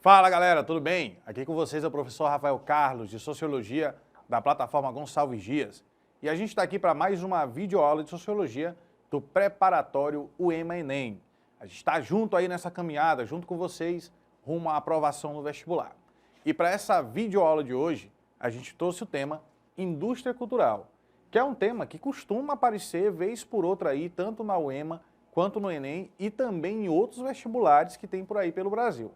Fala galera, tudo bem? Aqui com vocês é o professor Rafael Carlos, de Sociologia, da plataforma Gonçalves Dias. E a gente está aqui para mais uma videoaula de Sociologia do preparatório UEMA-ENEM. A gente está junto aí nessa caminhada, junto com vocês, rumo à aprovação no vestibular. E para essa videoaula de hoje, a gente trouxe o tema Indústria Cultural, que é um tema que costuma aparecer vez por outra aí, tanto na UEMA quanto no ENEM e também em outros vestibulares que tem por aí pelo Brasil.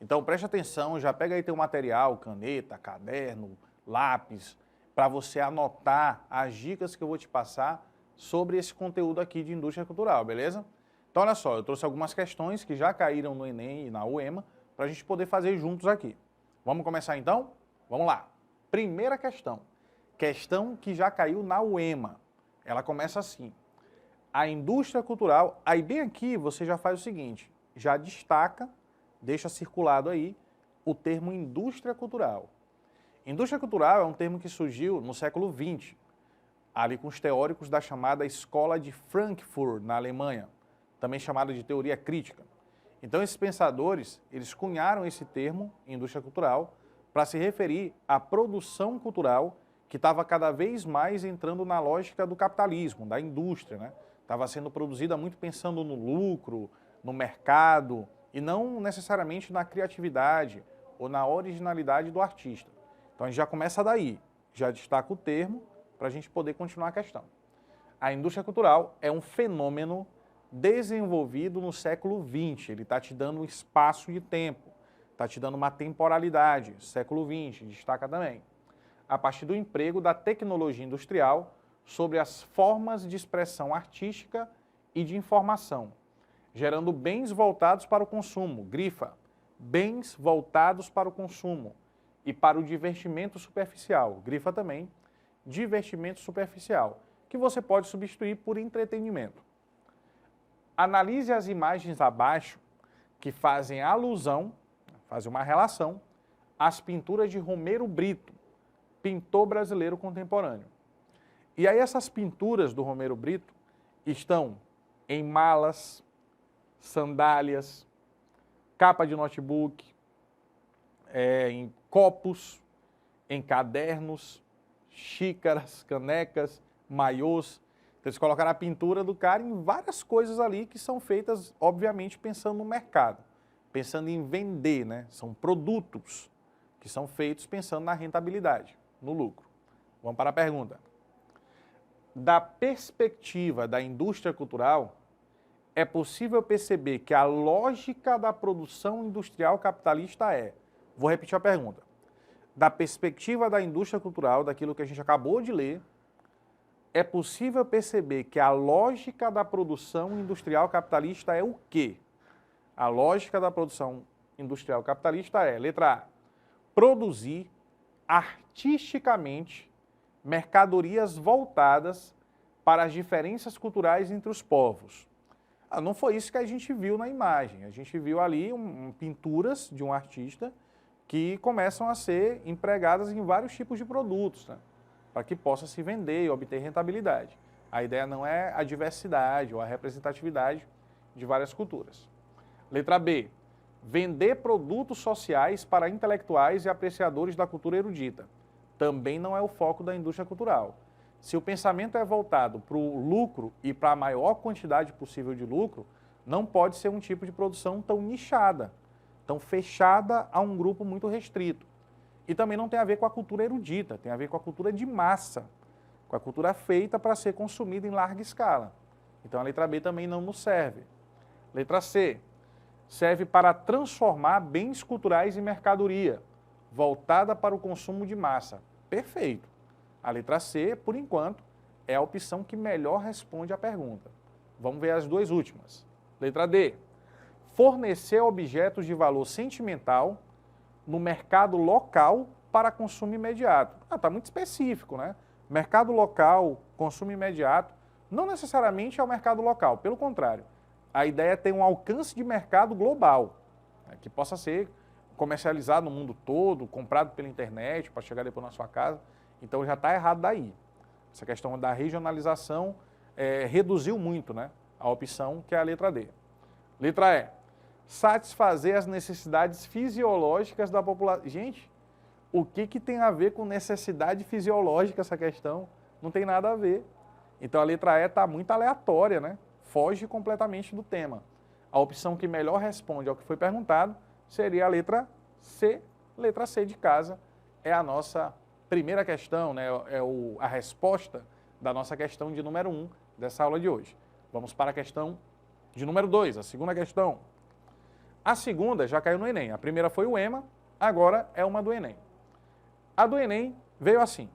Então preste atenção, já pega aí teu material, caneta, caderno, lápis, para você anotar as dicas que eu vou te passar sobre esse conteúdo aqui de indústria cultural, beleza? Então olha só, eu trouxe algumas questões que já caíram no ENEM e na UEMA para a gente poder fazer juntos aqui. Vamos começar então? Vamos lá. Primeira questão que já caiu na UEMA. Ela começa assim. A indústria cultural, aí bem aqui você já faz o seguinte, já destaca, deixa circulado aí o termo indústria cultural. Indústria cultural é um termo que surgiu no século XX, ali com os teóricos da chamada Escola de Frankfurt, na Alemanha, também chamada de teoria crítica. Então esses pensadores, eles cunharam esse termo, indústria cultural, para se referir à produção cultural que estava cada vez mais entrando na lógica do capitalismo, da indústria, né? Estava sendo produzida muito pensando no lucro, no mercado, e não necessariamente na criatividade ou na originalidade do artista. Então a gente já começa daí, já destaca o termo para a gente poder continuar a questão. A indústria cultural é um fenômeno desenvolvido no século XX, ele está te dando um espaço de tempo, está te dando uma temporalidade, século XX, destaca também. A partir do emprego da tecnologia industrial sobre as formas de expressão artística e de informação, gerando bens voltados para o consumo, grifa, bens voltados para o consumo e para o divertimento superficial, grifa também, divertimento superficial, que você pode substituir por entretenimento. Analise as imagens abaixo que fazem alusão, fazem uma relação, às pinturas de Romero Brito, pintor brasileiro contemporâneo. E aí essas pinturas do Romero Brito estão em malas, sandálias, capa de notebook, em copos, em cadernos, xícaras, canecas, maiôs. Então, eles colocaram a pintura do cara em várias coisas ali que são feitas, obviamente, pensando no mercado, pensando em vender, né? São produtos que são feitos pensando na rentabilidade, no lucro. Vamos para a pergunta. Da perspectiva da indústria cultural, é possível perceber que a lógica da produção industrial capitalista é... Vou repetir a pergunta. Da perspectiva da indústria cultural, daquilo que a gente acabou de ler, é possível perceber que a lógica da produção industrial capitalista é o quê? A lógica da produção industrial capitalista é, letra A, produzir artisticamente mercadorias voltadas para as diferenças culturais entre os povos. Não foi isso que a gente viu na imagem. A gente viu ali pinturas de um artista que começam a ser empregadas em vários tipos de produtos, né? Para que possa se vender e obter rentabilidade. A ideia não é a diversidade ou a representatividade de várias culturas. Letra B. Vender produtos sociais para intelectuais e apreciadores da cultura erudita. Também não é o foco da indústria cultural. Se o pensamento é voltado para o lucro e para a maior quantidade possível de lucro, não pode ser um tipo de produção tão nichada, tão fechada a um grupo muito restrito. E também não tem a ver com a cultura erudita, tem a ver com a cultura de massa, com a cultura feita para ser consumida em larga escala. Então a letra B também não nos serve. Letra C. Serve para transformar bens culturais em mercadoria, voltada para o consumo de massa. Perfeito. A letra C, por enquanto, é a opção que melhor responde à pergunta. Vamos ver as duas últimas. Letra D. Fornecer objetos de valor sentimental no mercado local para consumo imediato. Está muito específico, né? Mercado local, consumo imediato, não necessariamente é o mercado local. Pelo contrário, a ideia é ter um alcance de mercado global, né, que possa ser comercializado no mundo todo, comprado pela internet, para chegar depois na sua casa. Então já está errado daí. Essa questão da regionalização reduziu muito, né, a opção que é a letra D. Letra E. satisfazer as necessidades fisiológicas da população. Gente, o que tem a ver com necessidade fisiológica essa questão? Não tem nada a ver. Então a letra E está muito aleatória, né? Foge completamente do tema. A opção que melhor responde ao que foi perguntado seria a letra C. Letra C de casa é a nossa primeira questão, né? A resposta da nossa questão de número 1 dessa aula de hoje. Vamos para a questão de número 2, a segunda questão. A segunda já caiu no Enem. A primeira foi o EMA, agora é uma do Enem. A do Enem veio assim.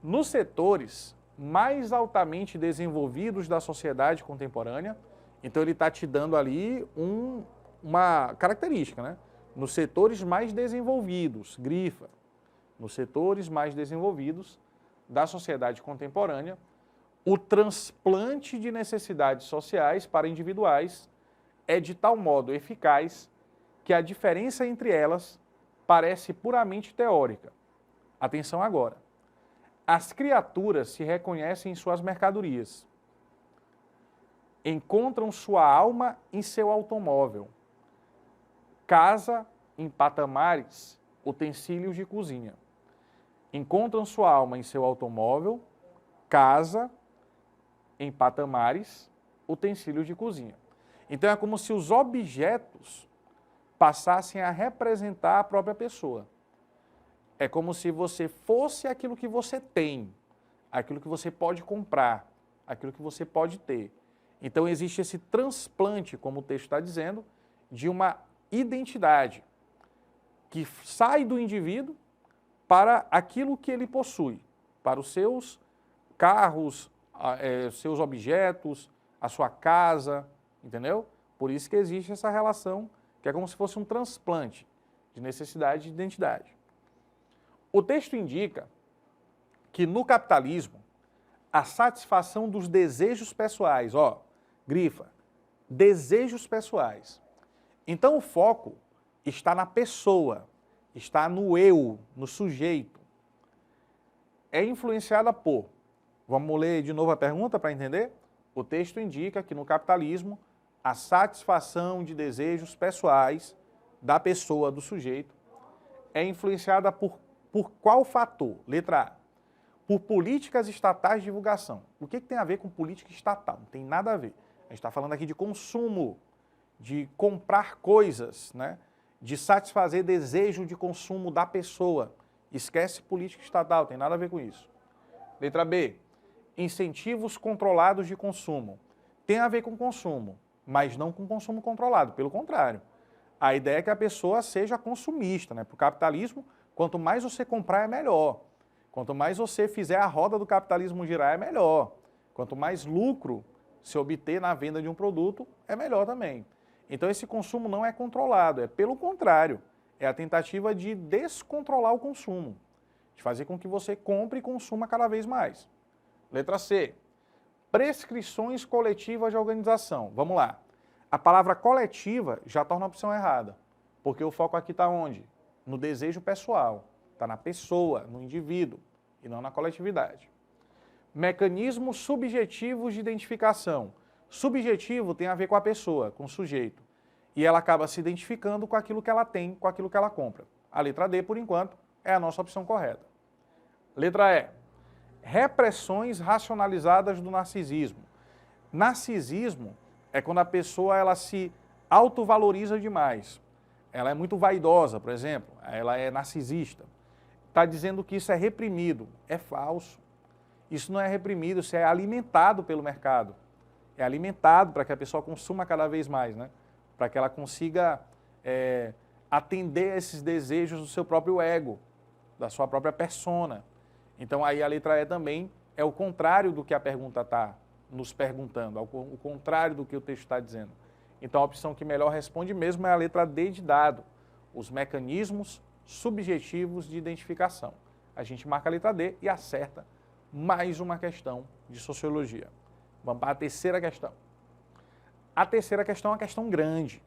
Nos setores mais altamente desenvolvidos da sociedade contemporânea, então ele está te dando ali uma característica, né? Nos setores mais desenvolvidos, grifa, nos setores mais desenvolvidos da sociedade contemporânea, o transplante de necessidades sociais para individuais é de tal modo eficaz que a diferença entre elas parece puramente teórica. Atenção agora. As criaturas se reconhecem em suas mercadorias. Encontram sua alma em seu automóvel. Casa em patamares, utensílios de cozinha. Encontram sua alma em seu automóvel, casa em patamares, utensílios de cozinha. Então é como se os objetos passassem a representar a própria pessoa. É como se você fosse aquilo que você tem, aquilo que você pode comprar, aquilo que você pode ter. Então existe esse transplante, como o texto está dizendo, de uma identidade que sai do indivíduo para aquilo que ele possui, para os seus carros, seus objetos, a sua casa, entendeu? Por isso que existe essa relação, que é como se fosse um transplante de necessidade de identidade. O texto indica que no capitalismo, a satisfação dos desejos pessoais, grifa, desejos pessoais. Então o foco está na pessoa, está no eu, no sujeito. É influenciada por, vamos ler de novo a pergunta para entender? O texto indica que no capitalismo, a satisfação de desejos pessoais da pessoa, do sujeito, é influenciada por qual fator? Letra A. Por políticas estatais de divulgação. O que tem a ver com política estatal? Não tem nada a ver. A gente está falando aqui de consumo, de comprar coisas, né? De satisfazer desejo de consumo da pessoa. Esquece política estatal, tem nada a ver com isso. Letra B. Incentivos controlados de consumo. Tem a ver com consumo, mas não com consumo controlado. Pelo contrário. A ideia é que a pessoa seja consumista, né? Para o capitalismo, quanto mais você comprar é melhor. Quanto mais você fizer a roda do capitalismo girar é melhor. Quanto mais lucro se obter na venda de um produto é melhor também. Então esse consumo não é controlado, é pelo contrário. É a tentativa de descontrolar o consumo. De fazer com que você compre e consuma cada vez mais. Letra C. Prescrições coletivas de organização. Vamos lá. A palavra coletiva já torna a opção errada. Porque o foco aqui está onde? No desejo pessoal, está na pessoa, no indivíduo, e não na coletividade. Mecanismos subjetivos de identificação. Subjetivo tem a ver com a pessoa, com o sujeito, e ela acaba se identificando com aquilo que ela tem, com aquilo que ela compra. A letra D, por enquanto, é a nossa opção correta. Letra E. Repressões racionalizadas do narcisismo. Narcisismo é quando a pessoa ela se autovaloriza demais. Ela é muito vaidosa, por exemplo, ela é narcisista. Está dizendo que isso é reprimido. É falso. Isso não é reprimido, isso é alimentado pelo mercado. É alimentado para que a pessoa consuma cada vez mais, né? Para que ela consiga atender a esses desejos do seu próprio ego, da sua própria persona. Então aí a letra E também é o contrário do que a pergunta está nos perguntando, o contrário do que o texto está dizendo. Então a opção que melhor responde mesmo é a letra D de dado, os mecanismos subjetivos de identificação. A gente marca a letra D e acerta mais uma questão de sociologia. Vamos para a terceira questão. A terceira questão é uma questão grande.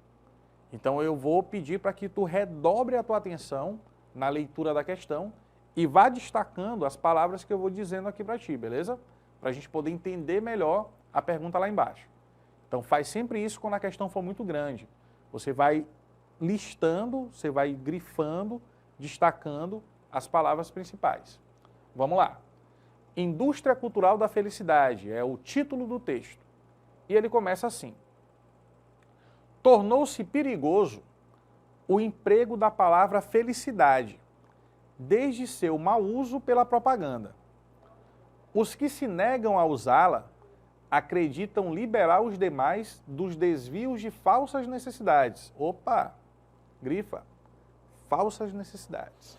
Então eu vou pedir para que tu redobre a tua atenção na leitura da questão e vá destacando as palavras que eu vou dizendo aqui para ti, beleza? Para a gente poder entender melhor a pergunta lá embaixo. Então faz sempre isso quando a questão for muito grande, Você vai listando, você vai grifando, destacando as palavras principais. Vamos lá. Indústria Cultural da Felicidade é o título do texto. E ele começa assim. Tornou-se perigoso o emprego da palavra felicidade, desde seu mau uso pela propaganda. Os que se negam a usá-la acreditam liberar os demais dos desvios de falsas necessidades. Opa, grifa, falsas necessidades.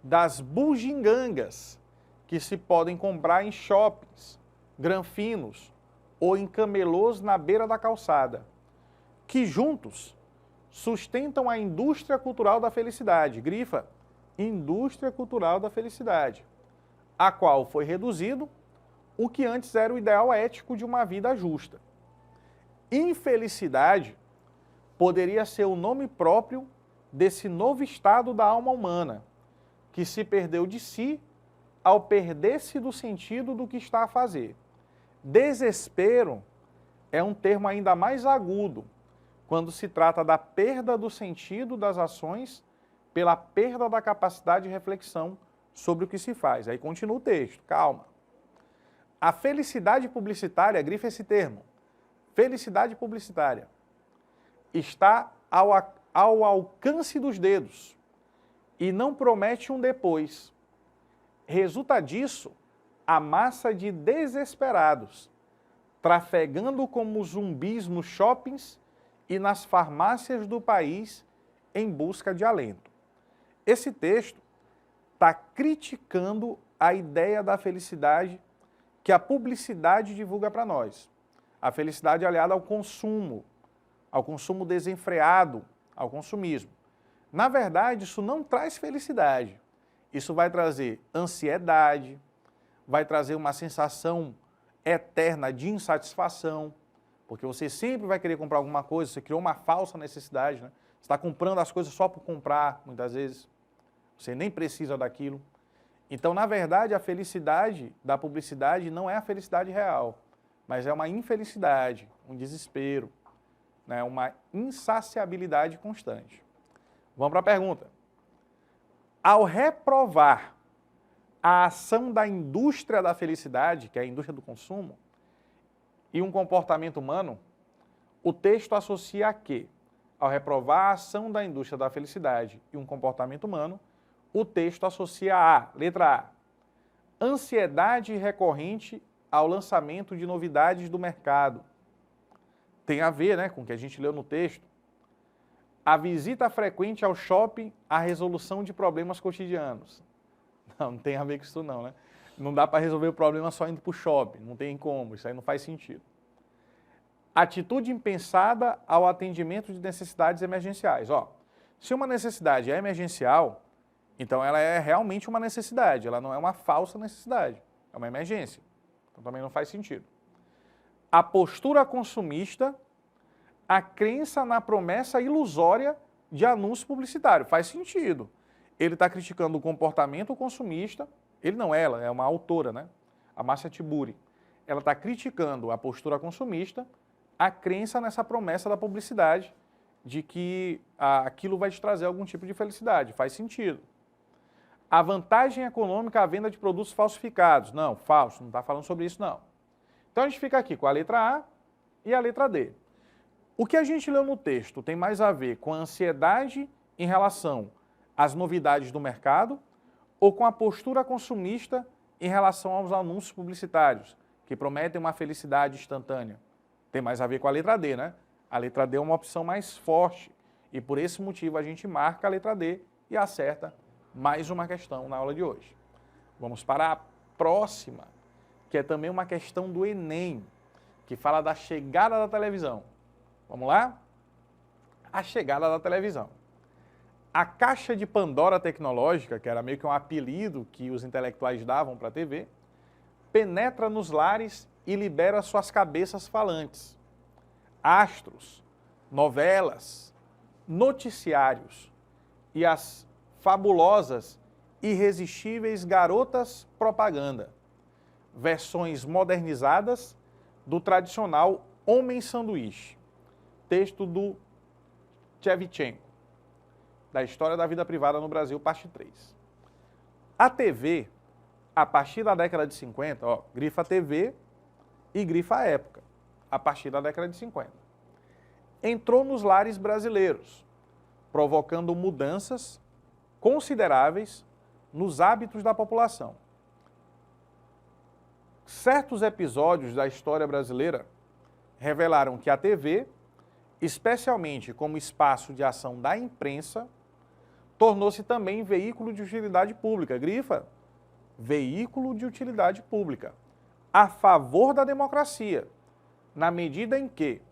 Das bugigangas que se podem comprar em shoppings, granfinos ou em camelôs na beira da calçada, que juntos sustentam a indústria cultural da felicidade. Grifa, indústria cultural da felicidade, a qual foi reduzido o que antes era o ideal ético de uma vida justa. Infelicidade poderia ser o nome próprio desse novo estado da alma humana, que se perdeu de si ao perder-se do sentido do que está a fazer. Desespero é um termo ainda mais agudo, quando se trata da perda do sentido das ações pela perda da capacidade de reflexão sobre o que se faz. Aí continua o texto, calma. A felicidade publicitária, grifa esse termo, felicidade publicitária, está ao alcance dos dedos e não promete um depois. Resulta disso a massa de desesperados, trafegando como zumbis nos shoppings e nas farmácias do país em busca de alento. Esse texto está criticando a ideia da felicidade que a publicidade divulga para nós. A felicidade aliada ao consumo desenfreado, ao consumismo. Na verdade, isso não traz felicidade. Isso vai trazer ansiedade, vai trazer uma sensação eterna de insatisfação, porque você sempre vai querer comprar alguma coisa, você criou uma falsa necessidade, né? Você está comprando as coisas só por comprar, muitas vezes. Você nem precisa daquilo. Então, na verdade, a felicidade da publicidade não é a felicidade real, mas é uma infelicidade, um desespero, né? Uma insaciabilidade constante. Vamos para a pergunta. Ao reprovar a ação da indústria da felicidade, que é a indústria do consumo, e um comportamento humano, o texto associa a quê? Ao reprovar a ação da indústria da felicidade e um comportamento humano, o texto associa a, letra A, ansiedade recorrente ao lançamento de novidades do mercado. Tem a ver, né, com o que a gente leu no texto. A visita frequente ao shopping, a resolução de problemas cotidianos. Não tem a ver com isso não, né? Não dá para resolver o problema só indo para o shopping, não tem como, isso aí não faz sentido. Atitude impensada ao atendimento de necessidades emergenciais. Ó, se uma necessidade é emergencial, então ela é realmente uma necessidade, ela não é uma falsa necessidade, é uma emergência. Então também não faz sentido. A postura consumista, a crença na promessa ilusória de anúncio publicitário. Faz sentido. Ele está criticando o comportamento consumista, ele não, ela, é uma autora, né? A Márcia Tiburi. Ela está criticando a postura consumista, a crença nessa promessa da publicidade de que aquilo vai te trazer algum tipo de felicidade. Faz sentido. A vantagem econômica à venda de produtos falsificados. Não, falso, não está falando sobre isso não. Então a gente fica aqui com a letra A e a letra D. O que a gente leu no texto tem mais a ver com a ansiedade em relação às novidades do mercado ou com a postura consumista em relação aos anúncios publicitários, que prometem uma felicidade instantânea? Tem mais a ver com a letra D, né? A letra D é uma opção mais forte e por esse motivo a gente marca a letra D e acerta mais uma questão na aula de hoje. Vamos para a próxima, que é também uma questão do Enem, que fala da chegada da televisão. Vamos lá? A chegada da televisão. A caixa de Pandora tecnológica, que era meio que um apelido que os intelectuais davam para a TV, penetra nos lares e libera suas cabeças falantes. Astros, novelas, noticiários e as fabulosas, irresistíveis garotas propaganda. Versões modernizadas do tradicional homem sanduíche. Texto do Shevchenko, da História da Vida Privada no Brasil, parte 3. A TV, a partir da década de 50, ó, grifa TV e grifa época, a partir da década de 50, entrou nos lares brasileiros, provocando mudanças consideráveis nos hábitos da população. Certos episódios da história brasileira revelaram que a TV, especialmente como espaço de ação da imprensa, tornou-se também veículo de utilidade pública. Grifa, veículo de utilidade pública, a favor da democracia, na medida em que...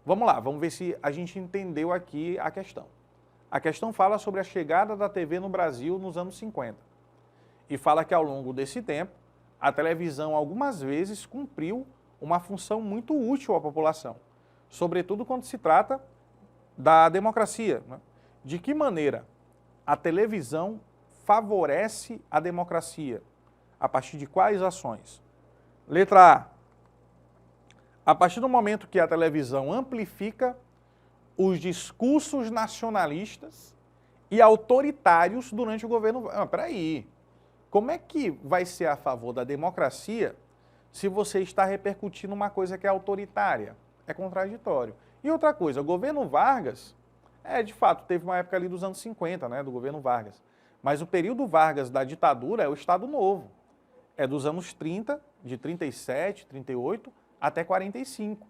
Vamos lá, vamos ver se a gente entendeu aqui a questão. A questão fala sobre a chegada da TV no Brasil nos anos 50. E fala que ao longo desse tempo, a televisão algumas vezes cumpriu uma função muito útil à população, sobretudo quando se trata da democracia, né? De que maneira a televisão favorece a democracia? A partir de quais ações? Letra A. A partir do momento que a televisão amplifica os discursos nacionalistas e autoritários durante o governo... Peraí, como é que vai ser a favor da democracia se você está repercutindo uma coisa que é autoritária? É contraditório. E outra coisa, o governo Vargas, de fato, teve uma época ali dos anos 50, né, do governo Vargas. Mas o período Vargas da ditadura é o Estado Novo. É dos anos 30, de 37, 38 até 45.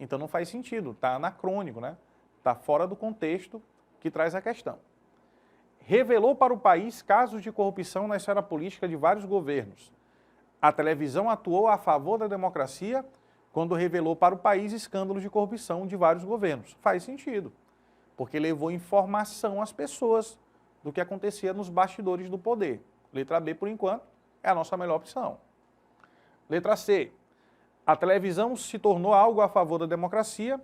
Então não faz sentido, está anacrônico, né? Está fora do contexto que traz a questão. Revelou para o país casos de corrupção na esfera política de vários governos. A televisão atuou a favor da democracia quando revelou para o país escândalos de corrupção de vários governos. Faz sentido, porque levou informação às pessoas do que acontecia nos bastidores do poder. Letra B, por enquanto, é a nossa melhor opção. Letra C. A televisão se tornou algo a favor da democracia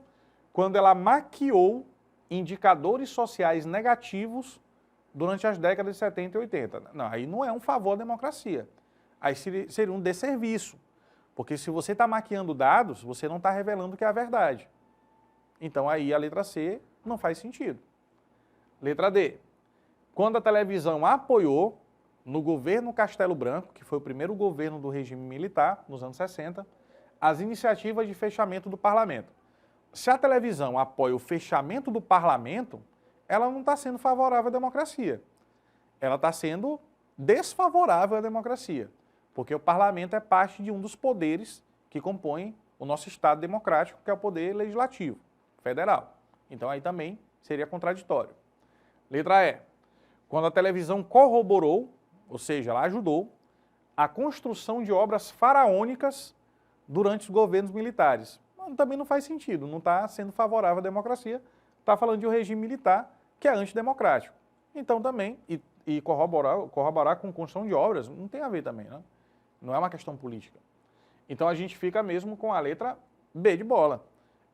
quando ela maquiou indicadores sociais negativos durante as décadas de 70 e 80. Não, aí não é um favor à democracia. Aí seria um desserviço. Porque se você está maquiando dados, você não está revelando que é a verdade. Então aí a letra C não faz sentido. Letra D. Quando a televisão apoiou, no governo Castelo Branco, que foi o primeiro governo do regime militar, nos anos 60, as iniciativas de fechamento do parlamento. Se a televisão apoia o fechamento do parlamento, ela não está sendo favorável à democracia. Ela está sendo desfavorável à democracia, porque o parlamento é parte de um dos poderes que compõem o nosso Estado democrático, que é o poder legislativo, federal. Então aí também seria contraditório. Letra E. Quando a televisão corroborou, ou seja, ela ajudou, a construção de obras faraônicas durante os governos militares. Também não faz sentido, não está sendo favorável à democracia, está falando de um regime militar que é antidemocrático. Então também, e corroborar com construção de obras, não tem a ver também, né? Não é uma questão política. Então a gente fica mesmo com a letra B de bola.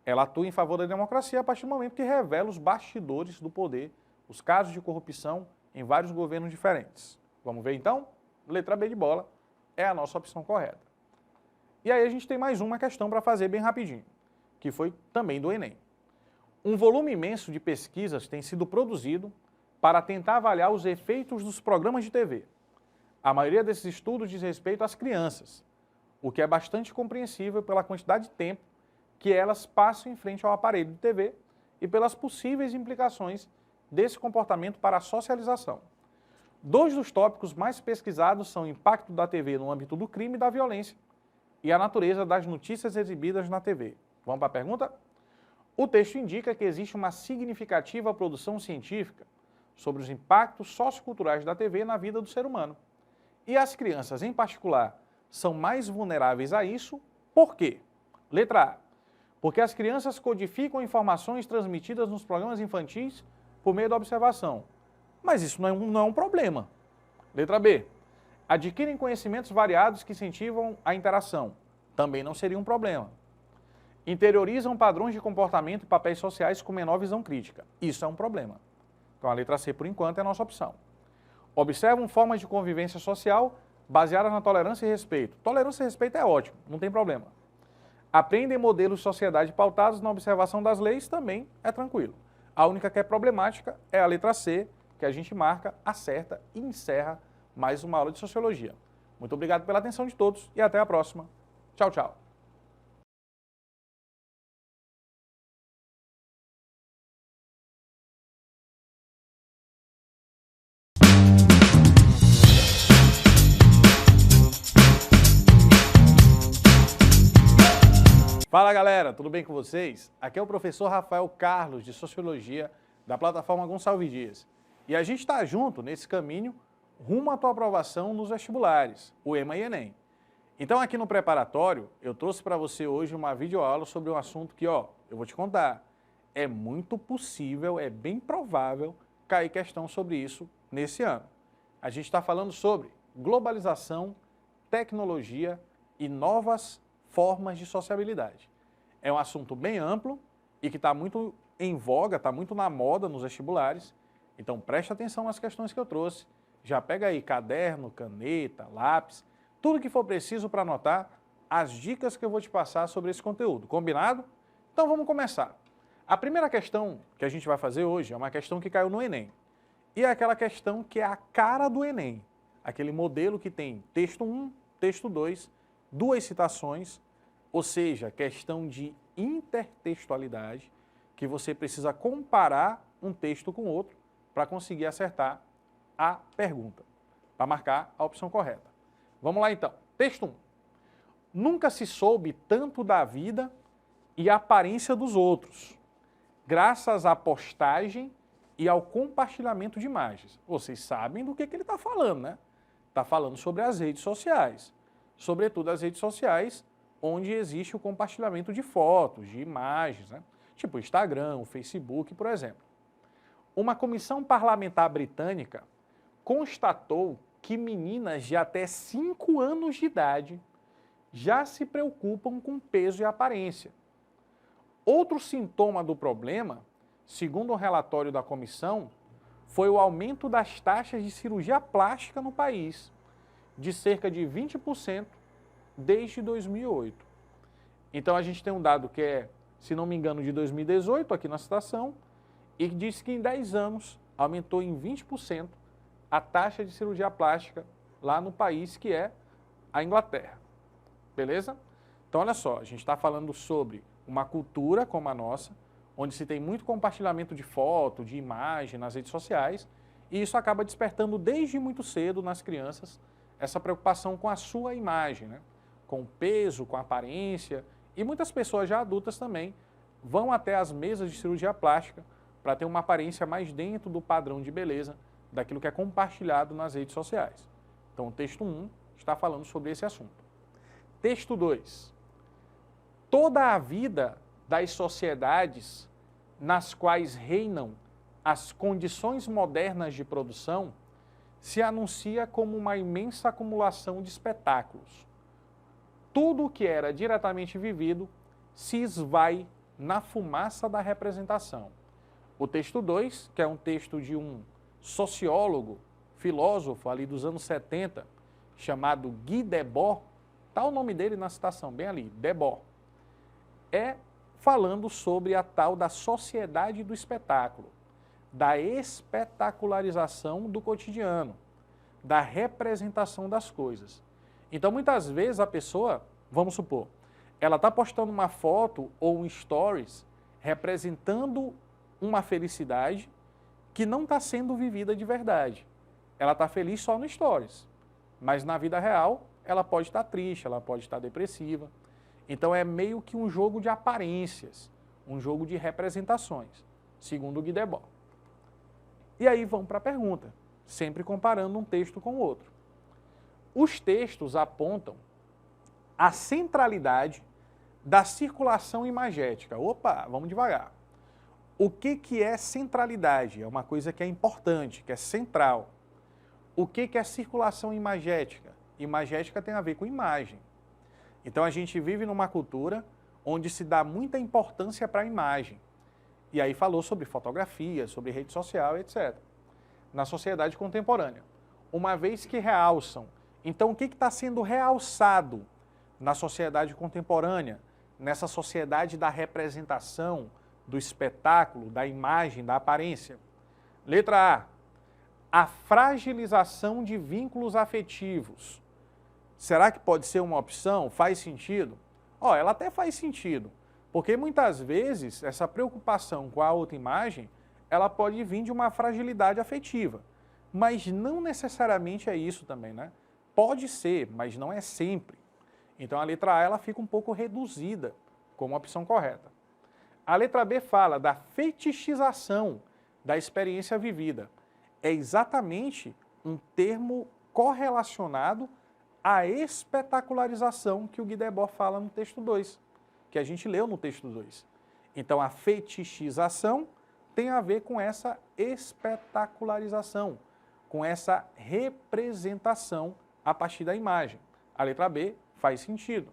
Ela atua em favor da democracia a partir do momento que revela os bastidores do poder, os casos de corrupção em vários governos diferentes. Vamos ver então? Letra B de bola é a nossa opção correta. E aí a gente tem mais uma questão para fazer bem rapidinho, que foi também do Enem. Um volume imenso de pesquisas tem sido produzido para tentar avaliar os efeitos dos programas de TV. A maioria desses estudos diz respeito às crianças, o que é bastante compreensível pela quantidade de tempo que elas passam em frente ao aparelho de TV e pelas possíveis implicações desse comportamento para a socialização. Dois dos tópicos mais pesquisados são o impacto da TV no âmbito do crime e da violência e a natureza das notícias exibidas na TV. Vamos para a pergunta? O texto indica que existe uma significativa produção científica sobre os impactos socioculturais da TV na vida do ser humano. E as crianças, em particular, são mais vulneráveis a isso. Por quê? Letra A. Porque as crianças codificam informações transmitidas nos programas infantis por meio da observação. Mas isso não é um problema. Letra B. Adquirem conhecimentos variados que incentivam a interação. Também não seria um problema. Interiorizam padrões de comportamento e papéis sociais com menor visão crítica. Isso é um problema. Então a letra C, por enquanto, é a nossa opção. Observam formas de convivência social baseadas na tolerância e respeito. Tolerância e respeito é ótimo, não tem problema. Aprendem modelos de sociedade pautados na observação das leis, também é tranquilo. A única que é problemática é a letra C, que a gente marca, acerta e encerra mais uma aula de Sociologia. Muito obrigado pela atenção de todos e até a próxima. Tchau, tchau. Fala galera, tudo bem com vocês? Aqui é o professor Rafael Carlos, de Sociologia, da plataforma Gonçalves Dias. E a gente está junto nesse caminho rumo à tua aprovação nos vestibulares, o EMA e Enem. Então aqui no preparatório, eu trouxe para você hoje uma videoaula sobre um assunto que, eu vou te contar, é muito possível, é bem provável cair questão sobre isso nesse ano. A gente está falando sobre globalização, tecnologia e novas formas de sociabilidade. É um assunto bem amplo e que está muito em voga, está muito na moda nos vestibulares. Então preste atenção nas questões que eu trouxe. Já pega aí caderno, caneta, lápis, tudo que for preciso para anotar as dicas que eu vou te passar sobre esse conteúdo. Combinado? Então vamos começar. A primeira questão que a gente vai fazer hoje é uma questão que caiu no Enem. E é aquela questão que é a cara do Enem. Aquele modelo que tem texto 1, texto 2, duas citações, ou seja, questão de intertextualidade, que você precisa comparar um texto com outro para conseguir acertar a pergunta, para marcar a opção correta. Vamos lá então. Texto 1. Nunca se soube tanto da vida e aparência dos outros, graças à postagem e ao compartilhamento de imagens. Vocês sabem do que ele está falando, né? Está falando sobre as redes sociais. Sobretudo as redes sociais, onde existe o compartilhamento de fotos, de imagens, né? Tipo o Instagram, o Facebook, por exemplo. Uma comissão parlamentar britânica constatou que meninas de até 5 anos de idade já se preocupam com peso e aparência. Outro sintoma do problema, segundo um relatório da comissão, foi o aumento das taxas de cirurgia plástica no país, de cerca de 20% desde 2008. Então a gente tem um dado que é, se não me engano, de 2018, aqui na citação, e que diz que em 10 anos aumentou em 20% a taxa de cirurgia plástica lá no país que é a Inglaterra. Beleza? Então olha só, a gente está falando sobre uma cultura como a nossa, onde se tem muito compartilhamento de foto, de imagem nas redes sociais, e isso acaba despertando desde muito cedo nas crianças essa preocupação com a sua imagem, né? Com o peso, com a aparência, e muitas pessoas já adultas também vão até as mesas de cirurgia plástica para ter uma aparência mais dentro do padrão de beleza daquilo que é compartilhado nas redes sociais. Então o texto 1 está falando sobre esse assunto. Texto 2. Toda a vida das sociedades nas quais reinam as condições modernas de produção se anuncia como uma imensa acumulação de espetáculos. Tudo o que era diretamente vivido se esvai na fumaça da representação. O texto 2, que é um texto de um sociólogo, filósofo ali dos anos 70, chamado Guy Debord, está o nome dele na citação, bem ali, Debord, é falando sobre a tal da sociedade do espetáculo, da espetacularização do cotidiano, da representação das coisas. Então, muitas vezes a pessoa, vamos supor, ela está postando uma foto ou um stories representando uma felicidade que não está sendo vivida de verdade. Ela está feliz só no stories, mas na vida real ela pode estar triste, ela pode estar depressiva. Então é meio que um jogo de aparências, um jogo de representações, segundo o Guy Debord. E aí vamos para a pergunta, sempre comparando um texto com o outro. Os textos apontam a centralidade da circulação imagética. Opa, vamos devagar. O que é centralidade? É uma coisa que é importante, que é central. O que é circulação imagética? Imagética tem a ver com imagem. Então a gente vive numa cultura onde se dá muita importância para a imagem. E aí falou sobre fotografia, sobre rede social, etc. Na sociedade contemporânea. Uma vez que realçam. Então o que está sendo realçado na sociedade contemporânea? Nessa sociedade da representação, do espetáculo, da imagem, da aparência. Letra A fragilização de vínculos afetivos. Será que pode ser uma opção? Faz sentido? Ela até faz sentido, porque muitas vezes essa preocupação com a autoimagem, ela pode vir de uma fragilidade afetiva, mas não necessariamente é isso também, né? Pode ser, mas não é sempre. Então a letra A ela fica um pouco reduzida como opção correta. A letra B fala da fetichização da experiência vivida. É exatamente um termo correlacionado à espetacularização que o Guy Debord fala no texto 2, que a gente leu no texto 2. Então, a fetichização tem a ver com essa espetacularização, com essa representação a partir da imagem. A letra B faz sentido.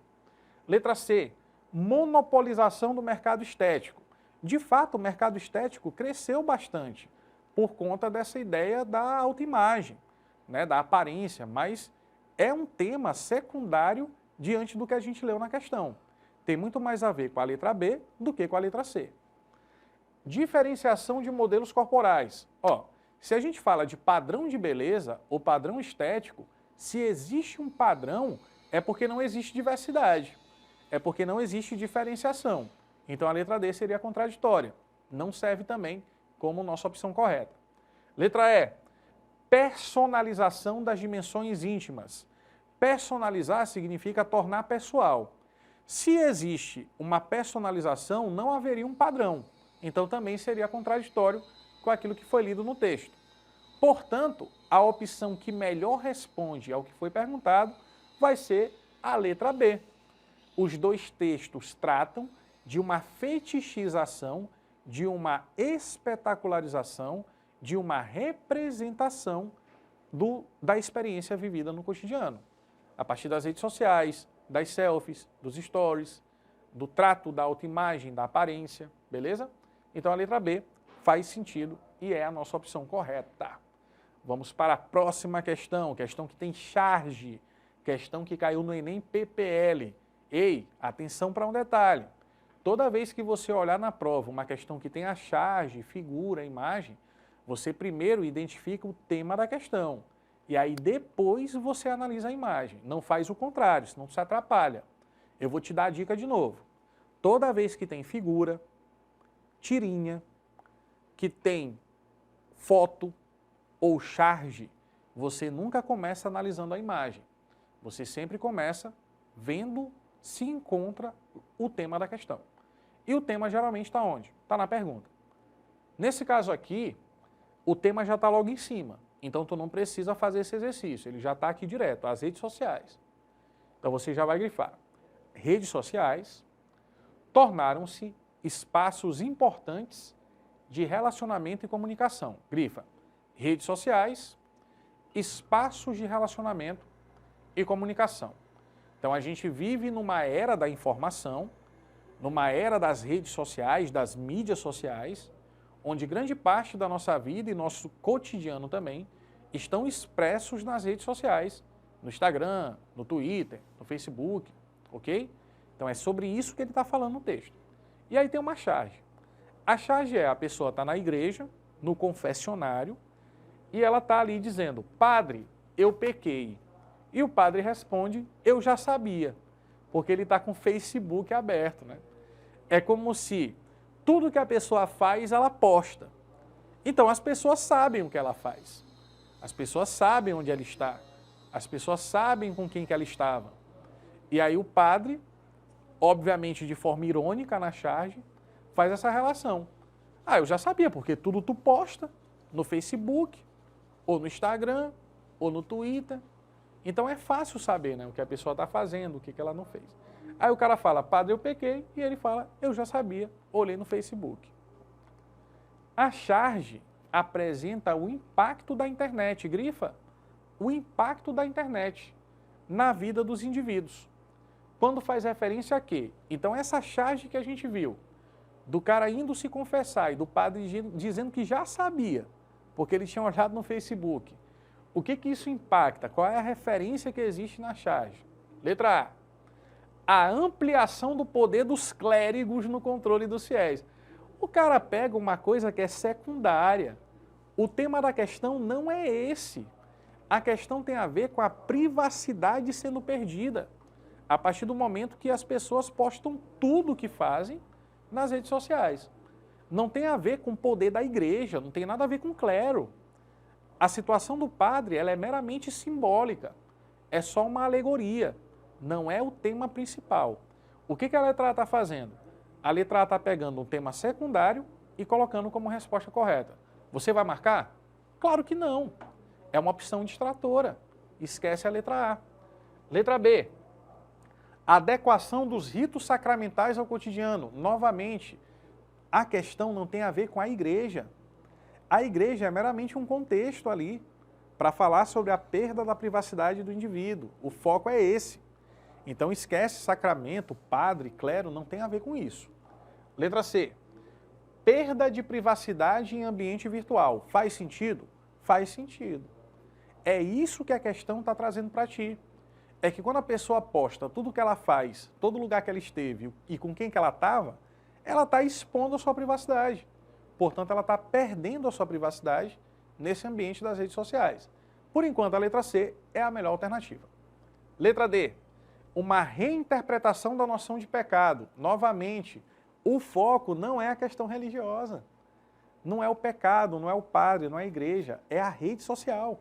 Letra C, monopolização do mercado estético. De fato, o mercado estético cresceu bastante por conta dessa ideia da autoimagem, né, da aparência, mas é um tema secundário diante do que a gente leu na questão. Tem muito mais a ver com a letra B do que com a letra C. Diferenciação de modelos corporais. Se a gente fala de padrão de beleza ou padrão estético, se existe um padrão, é porque não existe diversidade, é porque não existe diferenciação. Então a letra D seria contraditória, não serve também como nossa opção correta. Letra E, personalização das dimensões íntimas. Personalizar significa tornar pessoal. Se existe uma personalização, não haveria um padrão. Então também seria contraditório com aquilo que foi lido no texto. Portanto, a opção que melhor responde ao que foi perguntado vai ser a letra B. Os dois textos tratam de uma fetichização, de uma espetacularização, de uma representação da experiência vivida no cotidiano. A partir das redes sociais, das selfies, dos stories, do trato da autoimagem, da aparência, beleza? Então a letra B faz sentido e é a nossa opção correta. Vamos para a próxima questão, questão que tem charge, questão que caiu no Enem PPL. Ei, atenção para um detalhe. Toda vez que você olhar na prova uma questão que tem a charge, figura, imagem, você primeiro identifica o tema da questão. E aí depois você analisa a imagem. Não faz o contrário, senão se atrapalha. Eu vou te dar a dica de novo. Toda vez que tem figura, tirinha, que tem foto ou charge, você nunca começa analisando a imagem. Você sempre começa vendo se encontra o tema da questão. E o tema geralmente está onde? Está na pergunta. Nesse caso aqui, o tema já está logo em cima. Então, tu não precisa fazer esse exercício. Ele já está aqui direto, as redes sociais. Então, você já vai grifar. Redes sociais tornaram-se espaços importantes de relacionamento e comunicação. Grifa. Redes sociais, espaços de relacionamento e comunicação. Então, a gente vive numa era da informação, numa era das redes sociais, das mídias sociais, onde grande parte da nossa vida e nosso cotidiano também estão expressos nas redes sociais, no Instagram, no Twitter, no Facebook, ok? Então, é sobre isso que ele está falando no texto. E aí tem uma charge. A charge é a pessoa está na igreja, no confessionário, e ela está ali dizendo, padre, eu pequei. E o padre responde, eu já sabia, porque ele está com o Facebook aberto, né? É como se tudo que a pessoa faz, ela posta. Então, as pessoas sabem o que ela faz. As pessoas sabem onde ela está. As pessoas sabem com quem que ela estava. E aí o padre, obviamente de forma irônica na charge, faz essa relação. Eu já sabia, porque tudo tu posta no Facebook, ou no Instagram, ou no Twitter. Então é fácil saber, né, o que a pessoa está fazendo, o que ela não fez. Aí o cara fala, padre, eu pequei, e ele fala, eu já sabia, olhei no Facebook. A charge apresenta o impacto da internet, grifa, o impacto da internet na vida dos indivíduos. Quando faz referência a quê? Então essa charge que a gente viu, do cara indo se confessar e do padre dizendo que já sabia, porque ele tinha olhado no Facebook. O que isso impacta? Qual é a referência que existe na charge? Letra A. A ampliação do poder dos clérigos no controle dos fiéis. O cara pega uma coisa que é secundária. O tema da questão não é esse. A questão tem a ver com a privacidade sendo perdida. A partir do momento que as pessoas postam tudo o que fazem nas redes sociais. Não tem a ver com o poder da igreja, não tem nada a ver com o clero. A situação do padre ela é meramente simbólica. É só uma alegoria. Não é o tema principal. O que a letra A está fazendo? A letra A está pegando um tema secundário e colocando como resposta correta. Você vai marcar? Claro que não. É uma opção distratora. Esquece a letra A. Letra B. Adequação dos ritos sacramentais ao cotidiano. Novamente, a questão não tem a ver com a igreja. A igreja é meramente um contexto ali para falar sobre a perda da privacidade do indivíduo. O foco é esse. Então esquece sacramento, padre, clero, não tem a ver com isso. Letra C. Perda de privacidade em ambiente virtual. Faz sentido? Faz sentido. É isso que a questão está trazendo para ti. É que quando a pessoa posta tudo que ela faz, todo lugar que ela esteve e com quem que ela estava, ela está expondo a sua privacidade. Portanto, ela está perdendo a sua privacidade nesse ambiente das redes sociais. Por enquanto, a letra C é a melhor alternativa. Letra D. Uma reinterpretação da noção de pecado. Novamente, o foco não é a questão religiosa. Não é o pecado, não é o padre, não é a igreja, é a rede social.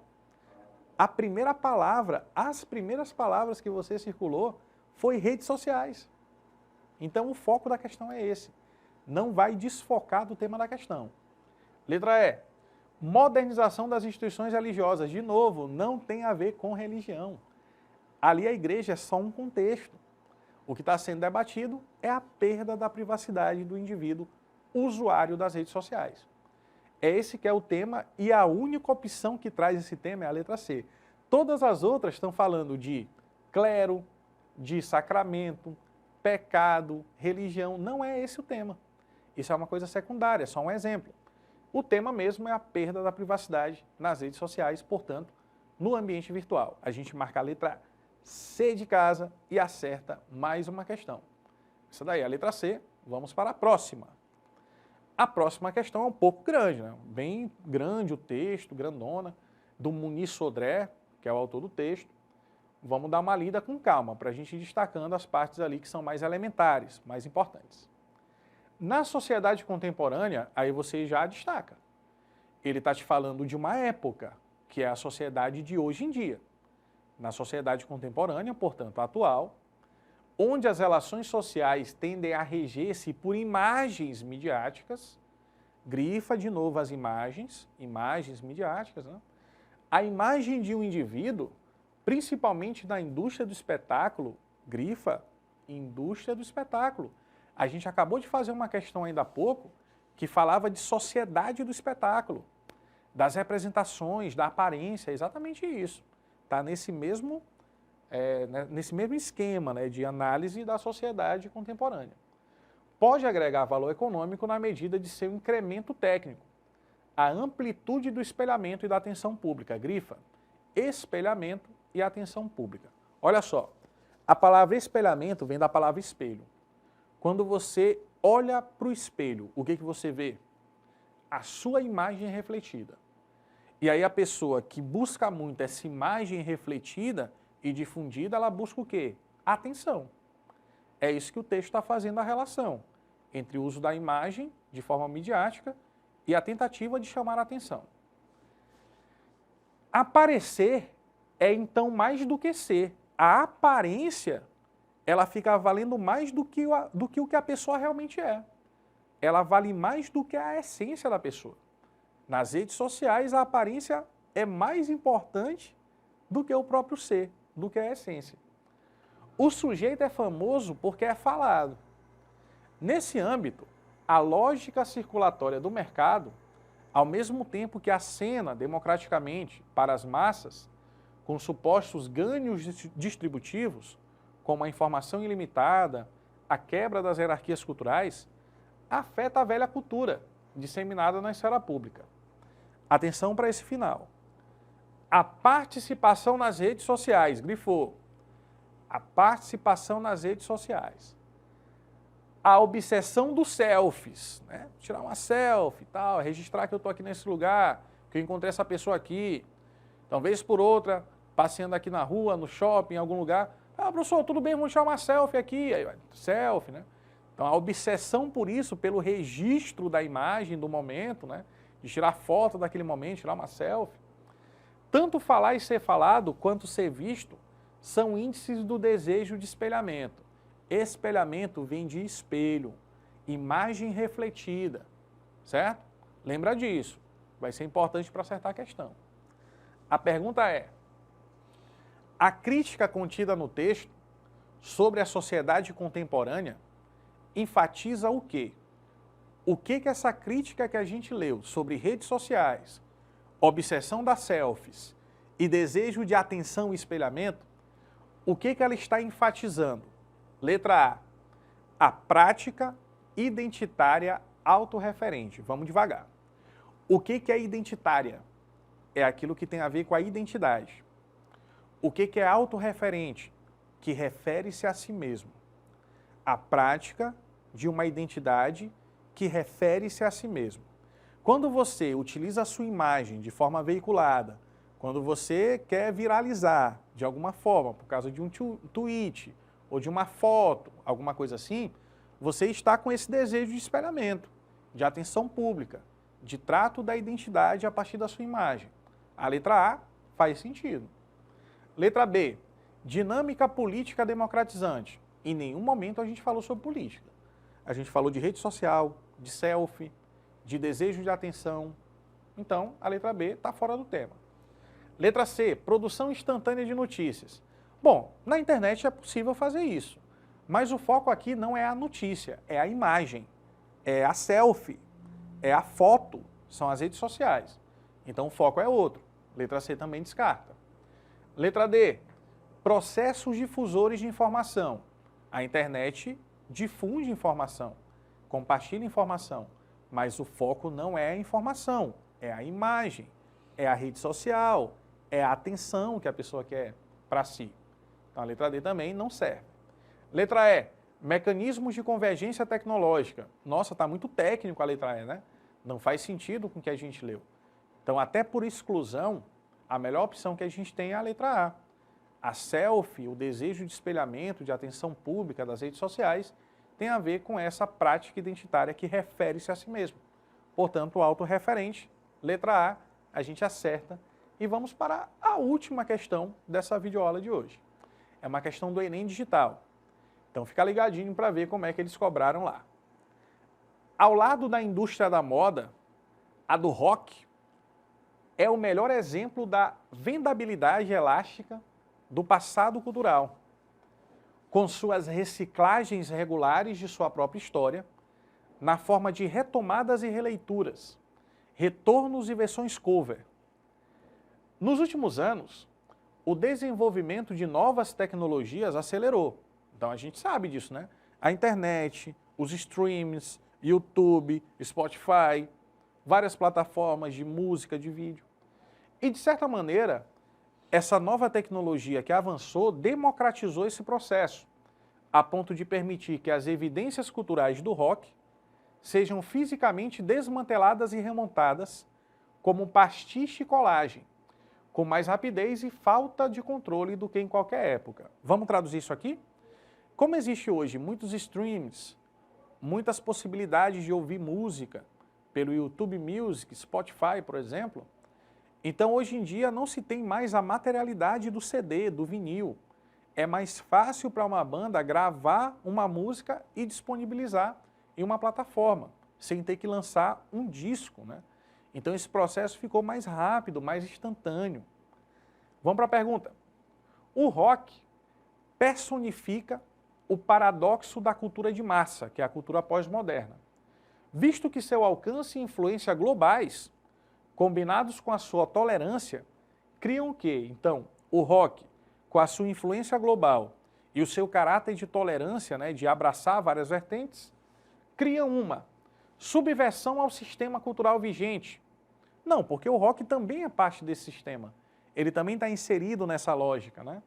A primeira palavra, as primeiras palavras que você circulou foi redes sociais. Então o foco da questão é esse. Não vai desfocar do tema da questão. Letra E. Modernização das instituições religiosas. De novo, não tem a ver com religião. Ali a igreja é só um contexto. O que está sendo debatido é a perda da privacidade do indivíduo usuário das redes sociais. É esse que é o tema e a única opção que traz esse tema é a letra C. Todas as outras estão falando de clero, de sacramento, pecado, religião. Não é esse o tema. Isso é uma coisa secundária, é só um exemplo. O tema mesmo é a perda da privacidade nas redes sociais, portanto, no ambiente virtual. A gente marca a letra C de casa e acerta mais uma questão. Essa daí é a letra C. Vamos para a próxima. A próxima questão é um pouco grande, né? Bem grande o texto, grandona, do Muniz Sodré, que é o autor do texto. Vamos dar uma lida com calma, para a gente ir destacando as partes ali que são mais elementares, mais importantes. Na sociedade contemporânea, aí você já destaca. Ele está te falando de uma época, que é a sociedade de hoje em dia. Na sociedade contemporânea, portanto, atual, onde as relações sociais tendem a reger-se por imagens midiáticas, grifa de novo as imagens midiáticas, né? A imagem de um indivíduo, principalmente na indústria do espetáculo, grifa indústria do espetáculo. A gente acabou de fazer uma questão ainda há pouco que falava de sociedade do espetáculo, das representações, da aparência, é exatamente isso. Está nesse mesmo esquema, né, de análise da sociedade contemporânea. Pode agregar valor econômico na medida de seu incremento técnico. A amplitude do espelhamento e da atenção pública. Grifa, espelhamento e atenção pública. Olha só, a palavra espelhamento vem da palavra espelho. Quando você olha para o espelho, o que você vê? A sua imagem refletida. E aí a pessoa que busca muito essa imagem refletida e difundida, ela busca o quê? Atenção. É isso que o texto está fazendo a relação entre o uso da imagem de forma midiática e a tentativa de chamar a atenção. Aparecer é então mais do que ser. A aparência, ela fica valendo mais do que o que a pessoa realmente é. Ela vale mais do que a essência da pessoa. Nas redes sociais, a aparência é mais importante do que o próprio ser, do que a essência. O sujeito é famoso porque é falado. Nesse âmbito, a lógica circulatória do mercado, ao mesmo tempo que acena democraticamente para as massas, com supostos ganhos distributivos, como a informação ilimitada, a quebra das hierarquias culturais, afeta a velha cultura, disseminada na esfera pública. Atenção para esse final. A participação nas redes sociais, grifou. A participação nas redes sociais. a obsessão dos selfies, né? Tirar uma selfie e tal, registrar que eu estou aqui nesse lugar, que eu encontrei essa pessoa aqui. Então, vez por outra, passeando aqui na rua, no shopping, em algum lugar. Ah, professor, tudo bem, vamos tirar uma selfie aqui. Aí, selfie, né? Então, a obsessão por isso, pelo registro da imagem, do momento, né? De tirar foto daquele momento, tirar uma selfie. Tanto falar e ser falado, quanto ser visto, são índices do desejo de espelhamento. Espelhamento vem de espelho, imagem refletida, certo? Lembra disso, vai ser importante para acertar a questão. A pergunta é, a crítica contida no texto sobre a sociedade contemporânea enfatiza o quê? O que essa crítica que a gente leu sobre redes sociais, obsessão das selfies e desejo de atenção e espelhamento, o que ela está enfatizando? Letra A prática identitária autorreferente. Vamos devagar. O que é identitária? É aquilo que tem a ver com a identidade. O que é autorreferente? Que refere-se a si mesmo. A prática de uma identidade que refere-se a si mesmo. Quando você utiliza a sua imagem de forma veiculada, quando você quer viralizar de alguma forma, por causa de um tweet, ou de uma foto, alguma coisa assim, você está com esse desejo de espelhamento, de atenção pública, de trato da identidade a partir da sua imagem. A letra A faz sentido. Letra B, dinâmica política democratizante. Em nenhum momento a gente falou sobre política. A gente falou de rede social, de selfie, de desejo de atenção. Então, a letra B está fora do tema. Letra C, produção instantânea de notícias. Bom, na internet é possível fazer isso, mas o foco aqui não é a notícia, é a imagem, é a selfie, é a foto, são as redes sociais. Então o foco é outro. Letra C também descarta. Letra D, processos difusores de informação. A internet difunde informação, compartilha informação, mas o foco não é a informação, é a imagem, é a rede social, é a atenção que a pessoa quer para si. Então, a letra D também não serve. Letra E, mecanismos de convergência tecnológica. Nossa, está muito técnico a letra E, né? Não faz sentido com o que a gente leu. Então, até por exclusão, a melhor opção que a gente tem é a letra A. A selfie, o desejo de espelhamento, de atenção pública das redes sociais, tem a ver com essa prática identitária que refere-se a si mesmo. Portanto, autorreferente, letra A, a gente acerta. E vamos para a última questão dessa videoaula de hoje. É uma questão do Enem Digital. Então fica ligadinho para ver como é que eles cobraram lá. Ao lado da indústria da moda, a do rock é o melhor exemplo da vendabilidade elástica do passado cultural. Com suas reciclagens regulares de sua própria história, na forma de retomadas e releituras, retornos e versões cover. Nos últimos anos, o desenvolvimento de novas tecnologias acelerou. Então a gente sabe disso, né? A internet, os streams, YouTube, Spotify, várias plataformas de música, de vídeo. E de certa maneira, essa nova tecnologia que avançou democratizou esse processo, a ponto de permitir que as evidências culturais do rock sejam fisicamente desmanteladas e remontadas como pastiche e colagem, com mais rapidez e falta de controle do que em qualquer época. Vamos traduzir isso aqui? Como existe hoje muitos streams, muitas possibilidades de ouvir música pelo YouTube Music, Spotify, por exemplo, então hoje em dia não se tem mais a materialidade do CD, do vinil. É mais fácil para uma banda gravar uma música e disponibilizar em uma plataforma, sem ter que lançar um disco, né? Então esse processo ficou mais rápido, mais instantâneo. Vamos para a pergunta. O rock personifica o paradoxo da cultura de massa, que é a cultura pós-moderna. Visto que seu alcance e influência globais, combinados com a sua tolerância, criam o quê? Então, o rock, com a sua influência global e o seu caráter de tolerância, né, de abraçar várias vertentes, criam uma subversão ao sistema cultural vigente. Não, porque o rock também é parte desse sistema. Ele também está inserido nessa lógica, né?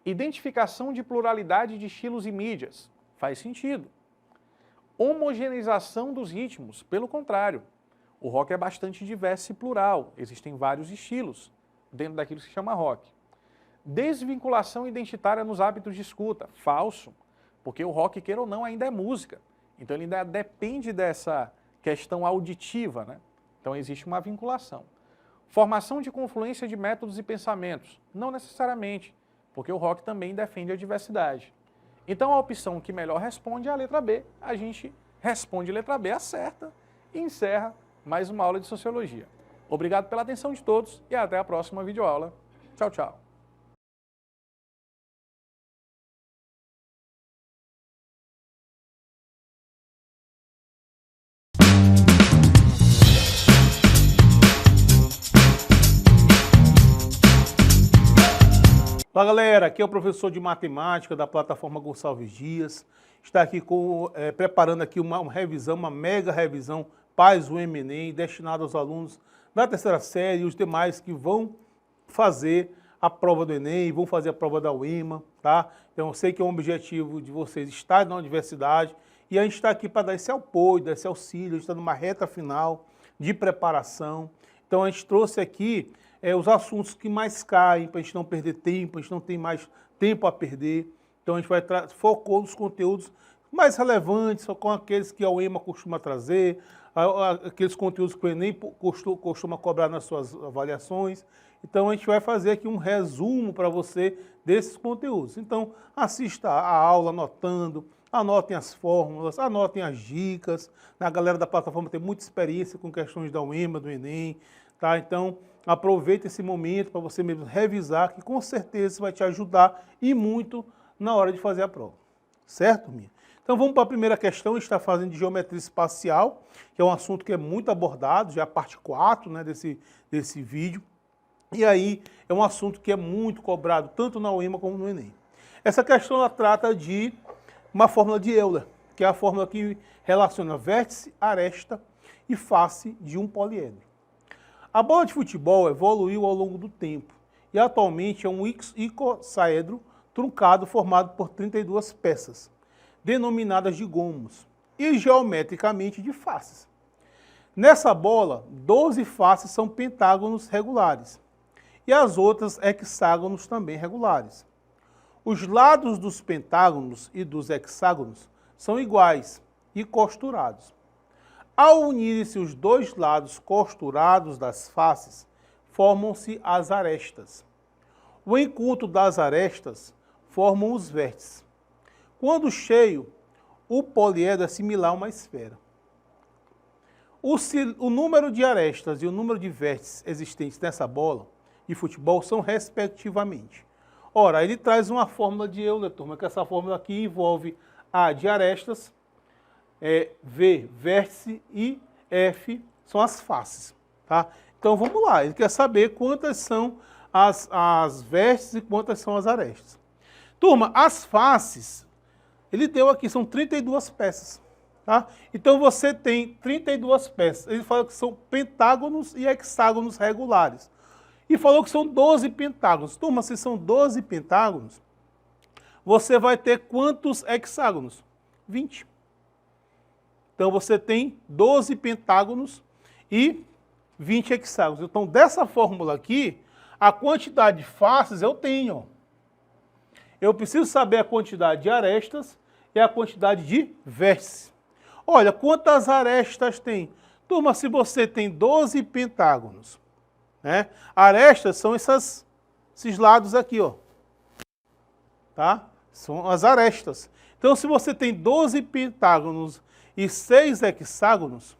Identificação de pluralidade de estilos e mídias. Faz sentido. Homogeneização dos ritmos, pelo contrário. O rock é bastante diverso e plural, existem vários estilos dentro daquilo que se chama rock. Desvinculação identitária nos hábitos de escuta, falso, porque o rock, queira ou não, ainda é música. Então ele ainda depende dessa questão auditiva, né? Então existe uma vinculação. Formação de confluência de métodos e pensamentos, não necessariamente, porque o rock também defende a diversidade. Então a opção que melhor responde é a letra B. A gente responde letra B, acerta e encerra mais uma aula de Sociologia. Obrigado pela atenção de todos e até a próxima videoaula. Tchau, tchau. Olá galera, aqui é o professor de matemática da plataforma Gonçalves Dias. Está aqui preparando aqui uma revisão, uma mega revisão Paz o Enem, destinada aos alunos da terceira série e os demais que vão fazer a prova do Enem, vão fazer a prova da UEMA, tá? Então eu sei que é um objetivo de vocês estar na universidade e a gente está aqui para dar esse apoio, dar esse auxílio, a gente está numa reta final de preparação. Então a gente trouxe aqui os assuntos que mais caem, para a gente não perder tempo, a gente não tem mais tempo a perder. Então a gente vai focou nos conteúdos mais relevantes, só com aqueles que a UEMA costuma trazer, aqueles conteúdos que o Enem costuma cobrar nas suas avaliações. Então a gente vai fazer aqui um resumo para você desses conteúdos. Então assista a aula anotando, anotem as fórmulas, anotem as dicas. A galera da plataforma tem muita experiência com questões da UEMA, do Enem, tá? Então aproveite esse momento para você mesmo revisar, que com certeza vai te ajudar e muito na hora de fazer a prova. Certo, minha? Então vamos para a primeira questão, a gente está fazendo de geometria espacial, que é um assunto que é muito abordado, já é a parte 4, né, desse vídeo. E aí é um assunto que é muito cobrado, tanto na UEMA como no Enem. Essa questão ela trata de uma fórmula de Euler, que é a fórmula que relaciona vértice, aresta e face de um poliedro. A bola de futebol evoluiu ao longo do tempo e atualmente é um icosaedro truncado formado por 32 peças, denominadas de gomos, e geometricamente de faces. Nessa bola, 12 faces são pentágonos regulares e as outras hexágonos também regulares. Os lados dos pentágonos e dos hexágonos são iguais e costurados. Ao unirem-se os dois lados costurados das faces, formam-se as arestas. O encontro das arestas formam os vértices. Quando cheio, o poliedro é similar a uma esfera. O número de arestas e o número de vértices existentes nessa bola de futebol são respectivamente. Ora, ele traz uma fórmula de Euler, turma, que essa fórmula aqui envolve A de arestas, V, vértice e F são as faces, tá? Então vamos lá, ele quer saber quantas são as vértices e quantas são as arestas. Turma, as faces, ele deu aqui, são 32 peças, tá? Então você tem 32 peças, ele fala que são pentágonos e hexágonos regulares. E falou que são 12 pentágonos. Turma, se são 12 pentágonos, você vai ter quantos hexágonos? 20. Então você tem 12 pentágonos e 20 hexágonos. Então dessa fórmula aqui, a quantidade de faces eu tenho. Eu preciso saber a quantidade de arestas e a quantidade de vértices. Olha, quantas arestas tem? Turma, se você tem 12 pentágonos, né? Arestas são esses lados aqui, ó. Tá? São as arestas. Então se você tem 12 pentágonos e 6 hexágonos,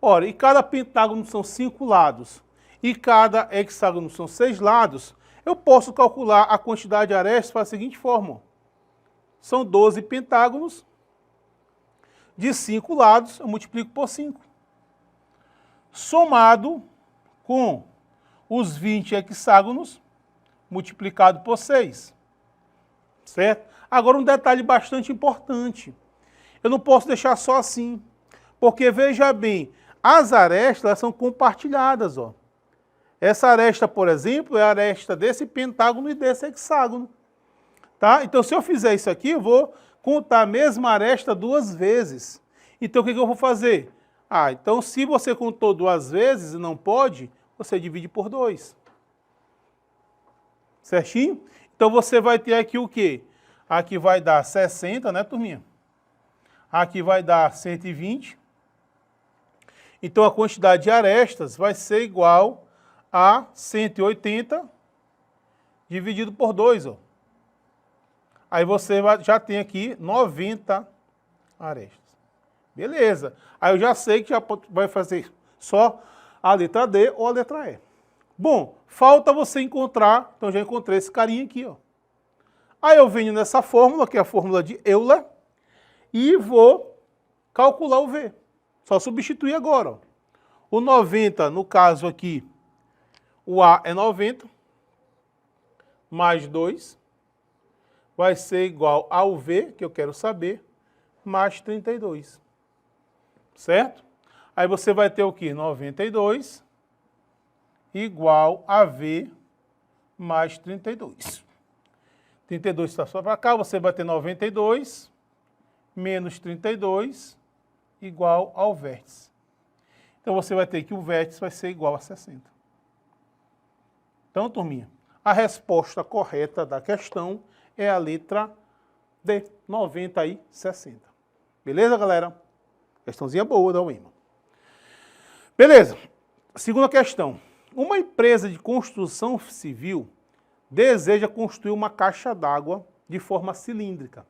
ora, e cada pentágono são 5 lados, e cada hexágono são 6 lados, eu posso calcular a quantidade de arestas para a seguinte forma. São 12 pentágonos, de 5 lados, eu multiplico por 5. Somado com os 20 hexágonos, multiplicado por 6. Certo? Agora um detalhe bastante importante. Eu não posso deixar só assim, porque veja bem, as arestas elas são compartilhadas, ó. Essa aresta, por exemplo, é a aresta desse pentágono e desse hexágono, tá? Então, se eu fizer isso aqui, eu vou contar a mesma aresta 2 vezes. Então, o que eu vou fazer? Então, se você contou 2 vezes e não pode, você divide por 2. Certinho? Então, você vai ter aqui o quê? Aqui vai dar 60, né, turminha? Aqui vai dar 120. Então, a quantidade de arestas vai ser igual a 180 dividido por 2, ó. Aí você já tem aqui 90 arestas. Beleza. Aí eu já sei que já vai fazer só a letra D ou a letra E. Bom, falta você encontrar, então já encontrei esse carinha aqui, ó. Aí eu venho nessa fórmula, que é a fórmula de Euler, e vou calcular o V. Só substituir agora, ó. O 90, no caso aqui, o A é 90, mais 2, vai ser igual ao V, que eu quero saber, mais 32. Certo? Aí você vai ter o quê? 92 igual a V mais 32. 32 está só para cá, você vai ter 92 menos 32 igual ao vértice. Então você vai ter que o vértice vai ser igual a 60. Então, turminha, a resposta correta da questão é a letra D, 90 e 60. Beleza, galera? Questãozinha boa da UEMA. Beleza. Segunda questão. Uma empresa de construção civil deseja construir uma caixa d'água de forma cilíndrica,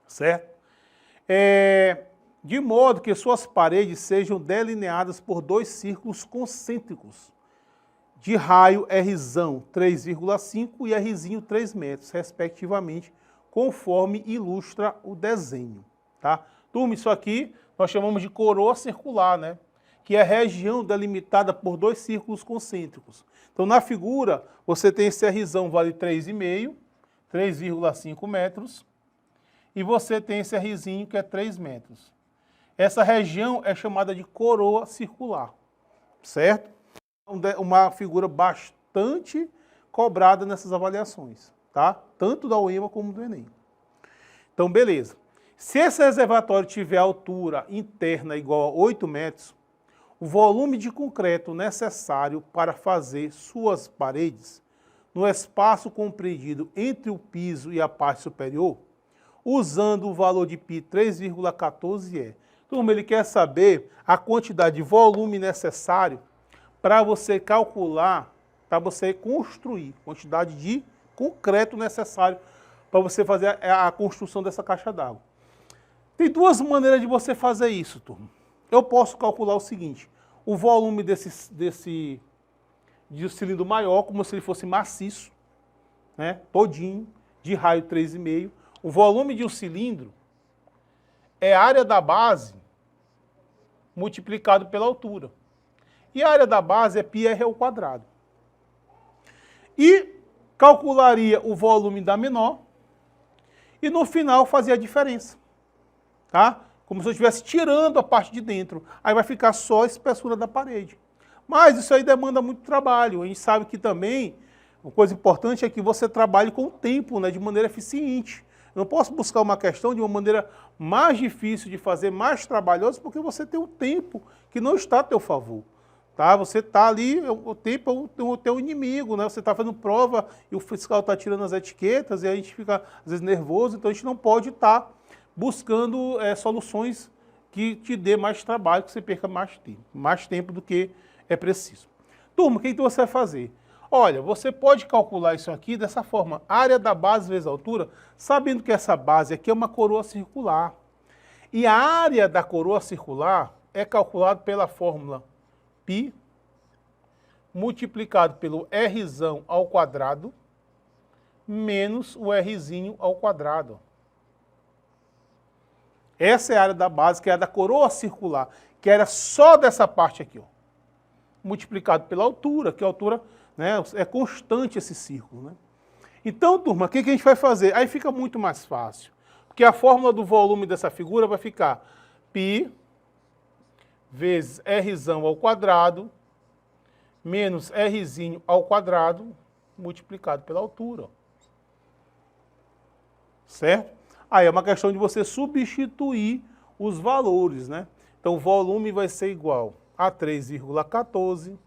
certo? De modo que suas paredes sejam delineadas por 2 círculos concêntricos, de raio Rzão 3,5 e Rzinho 3 metros, respectivamente, conforme ilustra o desenho. Tá? Turma, isso aqui nós chamamos de coroa circular, né? Que é a região delimitada por 2 círculos concêntricos. Então, na figura, você tem esse Rzão vale 3,5, 3,5 metros, e você tem esse Rzinho que é 3 metros. Essa região é chamada de coroa circular, certo? Uma figura bastante cobrada nessas avaliações, tá? Tanto da UEMA como do Enem. Então, beleza. Se esse reservatório tiver altura interna igual a 8 metros, o volume de concreto necessário para fazer suas paredes no espaço compreendido entre o piso e a parte superior, usando o valor de π 3,14 é. Turma, ele quer saber a quantidade de volume necessário para você calcular, para você construir, quantidade de concreto necessário para você fazer a construção dessa caixa d'água. Tem 2 maneiras de você fazer isso, turma. Eu posso calcular o seguinte, o volume de um cilindro maior, como se ele fosse maciço, né, todinho, de raio 3,5. O volume de um cilindro é a área da base multiplicado pela altura. E a área da base é πr ao quadrado. E calcularia o volume da menor e no final fazia a diferença. Tá? Como se eu estivesse tirando a parte de dentro. Aí vai ficar só a espessura da parede. Mas isso aí demanda muito trabalho. A gente sabe que também, uma coisa importante é que você trabalhe com o tempo, né, de maneira eficiente. Eu não posso buscar uma questão de uma maneira mais difícil de fazer, mais trabalhosa, porque você tem um tempo que não está a teu favor. Tá? Você está ali, o tempo é o teu inimigo, né? Você está fazendo prova e o fiscal está tirando as etiquetas e a gente fica, às vezes, nervoso, então a gente não pode estar buscando soluções que te dê mais trabalho, que você perca mais tempo do que é preciso. Turma, o que você vai fazer? Olha, você pode calcular isso aqui dessa forma, área da base vezes a altura, sabendo que essa base aqui é uma coroa circular. E a área da coroa circular é calculada pela fórmula π multiplicado pelo Rzão ao quadrado menos o Rzinho ao quadrado. Essa é a área da base, que é a da coroa circular, que era só dessa parte aqui, ó, multiplicado pela altura, que a altura, né, é constante esse círculo. Né? Então, turma, o que a gente vai fazer? Aí fica muito mais fácil, porque a fórmula do volume dessa figura vai ficar π vezes Rzão ao quadrado menos Rzinho ao quadrado multiplicado pela altura. Ó. Certo? Aí é uma questão de você substituir os valores, né? Então, o volume vai ser igual a 3,14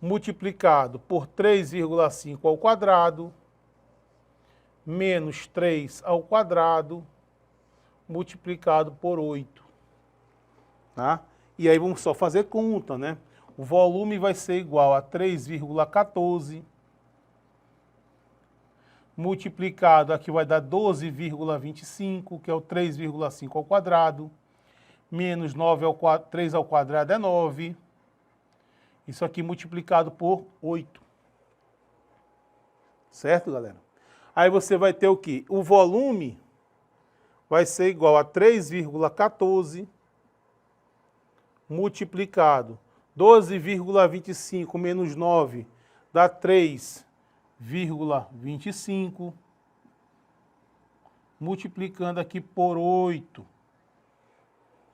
multiplicado por 3,5 ao quadrado menos 3 ao quadrado multiplicado por 8. Tá? E aí vamos só fazer conta, né? O volume vai ser igual a 3,14 multiplicado, aqui vai dar 12,25, que é o 3,5 ao quadrado, menos 3 ao quadrado é 9. Isso aqui multiplicado por 8. Certo, galera? Aí você vai ter o quê? O volume vai ser igual a 3,14 multiplicado 12,25 menos 9 dá 3,25 multiplicando aqui por 8.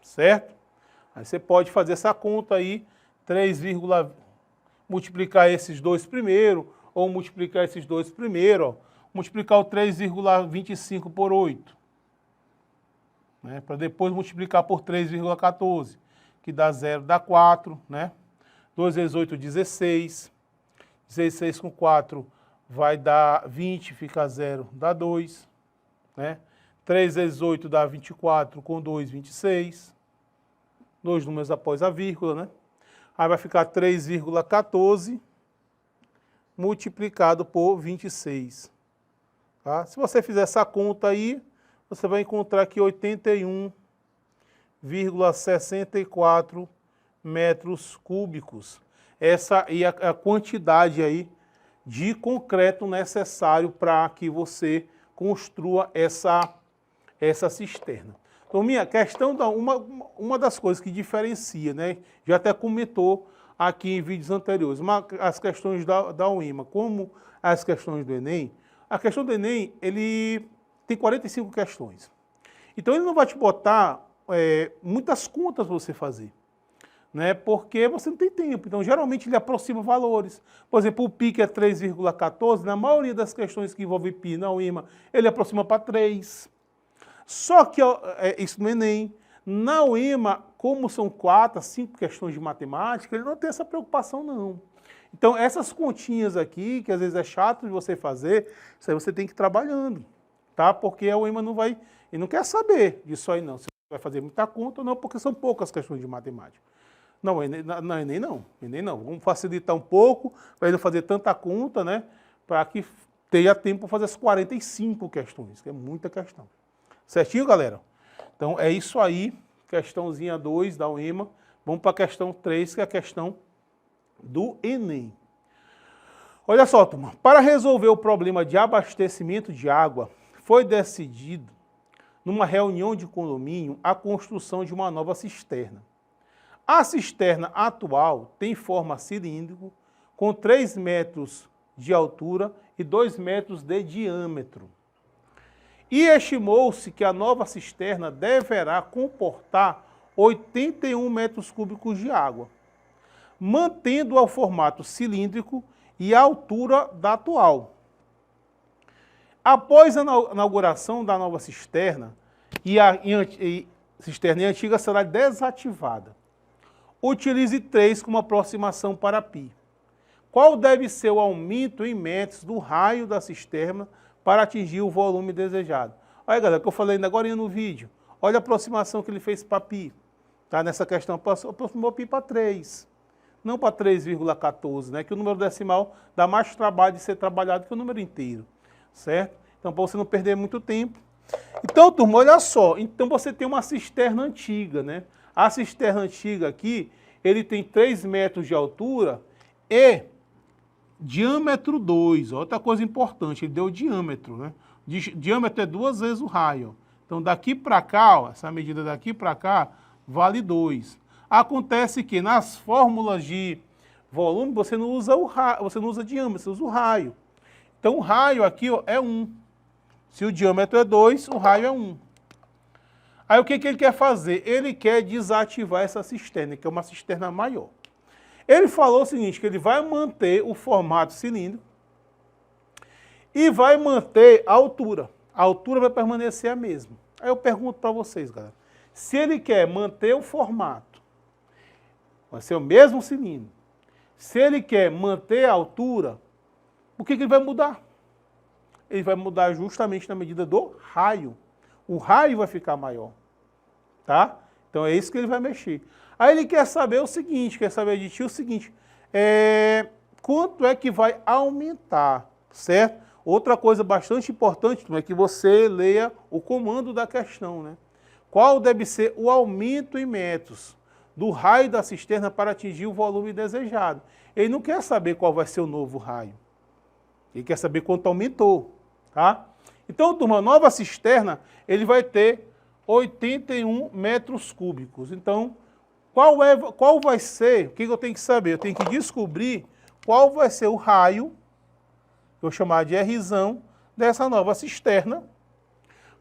Certo? Aí você pode fazer essa conta aí, multiplicar esses dois primeiro, ou multiplicar esses dois primeiro, ó, multiplicar o 3,25 por 8. Né, para depois multiplicar por 3,14, que dá 0, dá 4, né? 2 vezes 8, 16. 16 com 4 vai dar 20, fica 0, dá 2. Né? 3 vezes 8 dá 24, com 2, 26. Dois números após a vírgula, né? Aí vai ficar 3,14 multiplicado por 26. Tá? Se você fizer essa conta aí, você vai encontrar aqui 81,64 metros cúbicos. Essa é a quantidade aí de concreto necessário para que você construa essa cisterna. Então, minha questão, uma das coisas que diferencia, né? Já até comentou aqui em vídeos anteriores, as questões da UEMA, como as questões do Enem. A questão do Enem, ele tem 45 questões. Então, ele não vai te botar muitas contas para você fazer, né? Porque você não tem tempo. Então, geralmente, ele aproxima valores. Por exemplo, o PI, que é 3,14, na maioria das questões que envolvem PI na UEMA, ele aproxima para 3. Só que isso no Enem. Na UEMA, como são 4, 5 questões de matemática, ele não tem essa preocupação, não. Então, essas continhas aqui, que às vezes é chato de você fazer, isso aí você tem que ir trabalhando, tá? Porque a UEMA não vai, e não quer saber disso aí, não. Se você vai fazer muita conta ou não, porque são poucas questões de matemática. Não, Enem não. Enem não. Vamos facilitar um pouco, para não fazer tanta conta, né? Para que tenha tempo para fazer as 45 questões, que é muita questão. Certinho, galera? Então, é isso aí, questãozinha 2 da UEMA. Vamos para a questão 3, que é a questão do Enem. Olha só, turma. Para resolver o problema de abastecimento de água, foi decidido, numa reunião de condomínio, a construção de uma nova cisterna. A cisterna atual tem forma cilíndrica, com 3 metros de altura e 2 metros de diâmetro. E estimou-se que a nova cisterna deverá comportar 81 metros cúbicos de água, mantendo o formato cilíndrico e a altura da atual. Após a inauguração da nova cisterna, a cisterna antiga será desativada. Utilize 3 como aproximação para π. Qual deve ser o aumento em metros do raio da cisterna para atingir o volume desejado? Olha, galera, que eu falei ainda agora no vídeo. Olha a aproximação que ele fez para π. Tá? Nessa questão, aproximou π para 3. Não para 3,14, né? Que o número decimal dá mais trabalho de ser trabalhado que o número inteiro. Certo? Então, para você não perder muito tempo. Então, turma, olha só. Então, você tem uma cisterna antiga, né? A cisterna antiga aqui, ele tem 3 metros de altura e diâmetro 2. Outra coisa importante, ele deu o diâmetro, né? Diâmetro é 2 vezes o raio. Então, daqui para cá, ó, essa medida daqui para cá, vale 2. Acontece que nas fórmulas de volume, você não usa você não usa diâmetro, você usa o raio. Então, o raio aqui, ó, é 1. Se o diâmetro é 2, o raio é 1. Aí o que ele quer fazer? Ele quer desativar essa cisterna, que é uma cisterna maior. Ele falou o seguinte, que ele vai manter o formato cilíndrico e vai manter a altura. A altura vai permanecer a mesma. Aí eu pergunto para vocês, galera, se ele quer manter o formato, vai ser o mesmo cilindro. Se ele quer manter a altura, o que ele vai mudar? Ele vai mudar justamente na medida do raio. O raio vai ficar maior, tá? Então é isso que ele vai mexer. Aí ele quer saber o seguinte, quer saber de ti o seguinte, quanto é que vai aumentar, certo? Outra coisa bastante importante é que você leia o comando da questão, né? Qual deve ser o aumento em metros do raio da cisterna para atingir o volume desejado? Ele não quer saber qual vai ser o novo raio. Ele quer saber quanto aumentou, tá? Então, turma, nova cisterna, ele vai ter 81 metros cúbicos. Então, qual vai ser, o que eu tenho que saber? Eu tenho que descobrir qual vai ser o raio, que eu vou chamar de Rzão, dessa nova cisterna,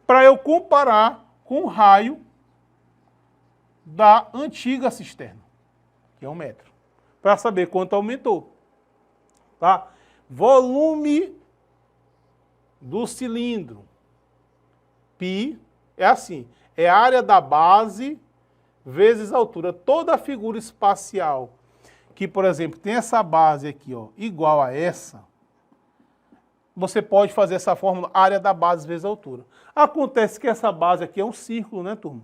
para eu comparar com o raio da antiga cisterna, que é 1 metro, para saber quanto aumentou. Tá? Volume do cilindro, π, é assim, é a área da base vezes a altura. Toda a figura espacial que, por exemplo, tem essa base aqui, ó, igual a essa, você pode fazer essa fórmula, área da base vezes a altura. Acontece que essa base aqui é um círculo, né, turma?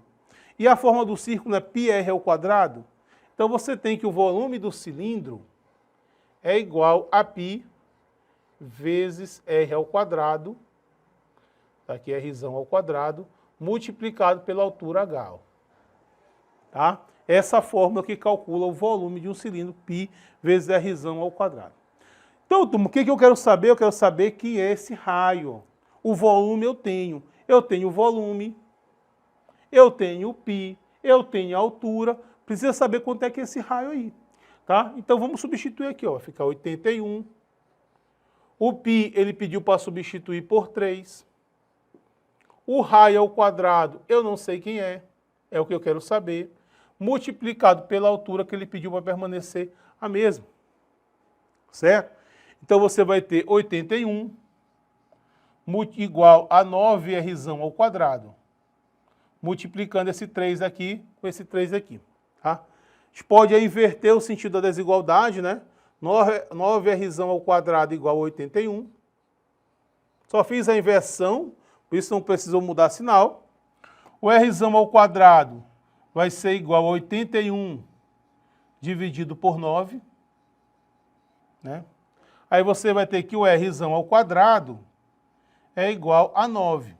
E a forma do círculo é πr ao quadrado. Então você tem que o volume do cilindro é igual a π vezes r ao quadrado, aqui é Rzão ao quadrado, multiplicado pela altura h. Tá? Essa fórmula que calcula o volume de um cilindro, π vezes Rzão ao quadrado. Então, turma, o que eu quero saber? Eu quero saber que é esse raio. O volume eu tenho. Eu tenho o volume, eu tenho o π, eu tenho a altura. Precisa saber quanto é que é esse raio aí. Tá? Então, vamos substituir aqui. Ó. Vai ficar 81. O π, ele pediu para substituir por 3. O raio ao quadrado, eu não sei quem é. É o que eu quero saber. Multiplicado pela altura que ele pediu para permanecer a mesma. Certo? Então, você vai ter 81 igual a 9Rzão ao quadrado. Multiplicando esse 3 aqui com esse 3 aqui. Tá? A gente pode aí inverter o sentido da desigualdade, né? 9Rzão ao quadrado igual a 81. Só fiz a inversão, por isso não precisou mudar sinal. O Rzão ao quadrado vai ser igual a 81 dividido por 9. Né? Aí você vai ter que o Rzão ao quadrado é igual a 9.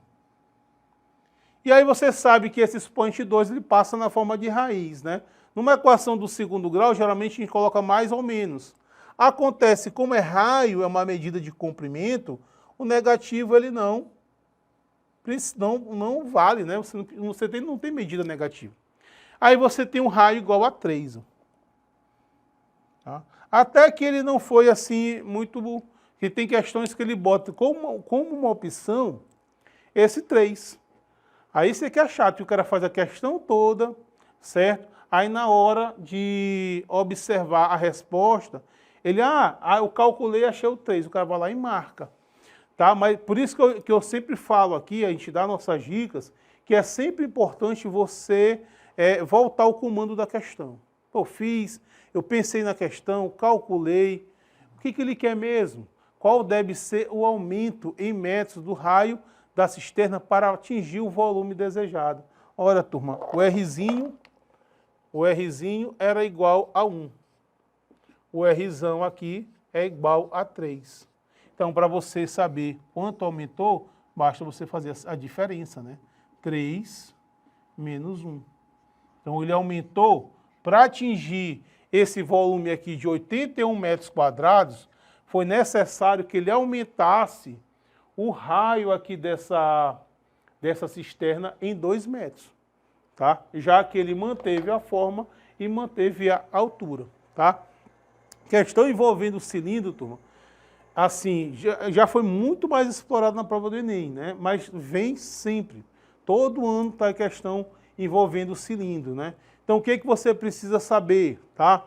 E aí você sabe que esse expoente 2 ele passa na forma de raiz. Né? Numa equação do segundo grau, geralmente a gente coloca mais ou menos. Acontece, como é raio, é uma medida de comprimento, o negativo ele não vale, né? Você não tem medida negativa. Aí você tem um raio igual a 3. Tá? Até que ele não foi assim muito... que tem questões que ele bota como uma opção esse 3. Aí você que é chato, o cara faz a questão toda, certo? Aí na hora de observar a resposta, ele, eu calculei, achei o 3, o cara vai lá e marca. Tá? Mas por isso que eu sempre falo aqui, a gente dá nossas dicas, que é sempre importante você voltar ao comando da questão. Pô, eu pensei na questão, calculei, o que ele quer mesmo? Qual deve ser o aumento em metros do raio da cisterna para atingir o volume desejado? Ora, turma, o Rzinho era igual a 1. O Rzão aqui é igual a 3. Então, para você saber quanto aumentou, basta você fazer a diferença, né? 3 menos 1. Então, ele aumentou, para atingir esse volume aqui de 81 metros quadrados, foi necessário que ele aumentasse o raio aqui dessa cisterna em 2 metros. Tá? Já que ele manteve a forma e manteve a altura. Tá? Questão envolvendo o cilindro, turma, assim, já foi muito mais explorado na prova do Enem, né? Mas vem sempre. Todo ano está a questão envolvendo o cilindro, né? Então, o que você precisa saber, tá?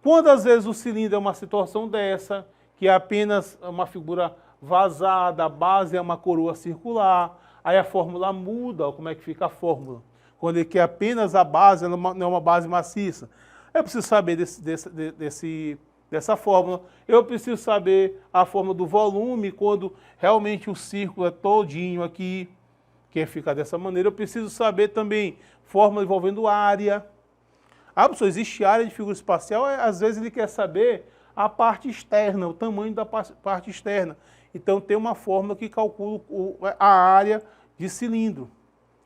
Quantas vezes o cilindro é uma situação dessa, que é apenas uma figura vazada, a base é uma coroa circular, Aí a fórmula muda, ó, como é que fica a fórmula. Quando ele quer apenas a base, ela não é uma base maciça. Eu preciso saber dessa fórmula. Eu preciso saber a fórmula do volume, quando realmente o círculo é todinho aqui, que fica dessa maneira. Eu preciso saber também fórmula envolvendo área. Ah, professor, existe área de figura espacial? Às vezes ele quer saber a parte externa, o tamanho da parte externa. Então tem uma fórmula que calcula a área de cilindro,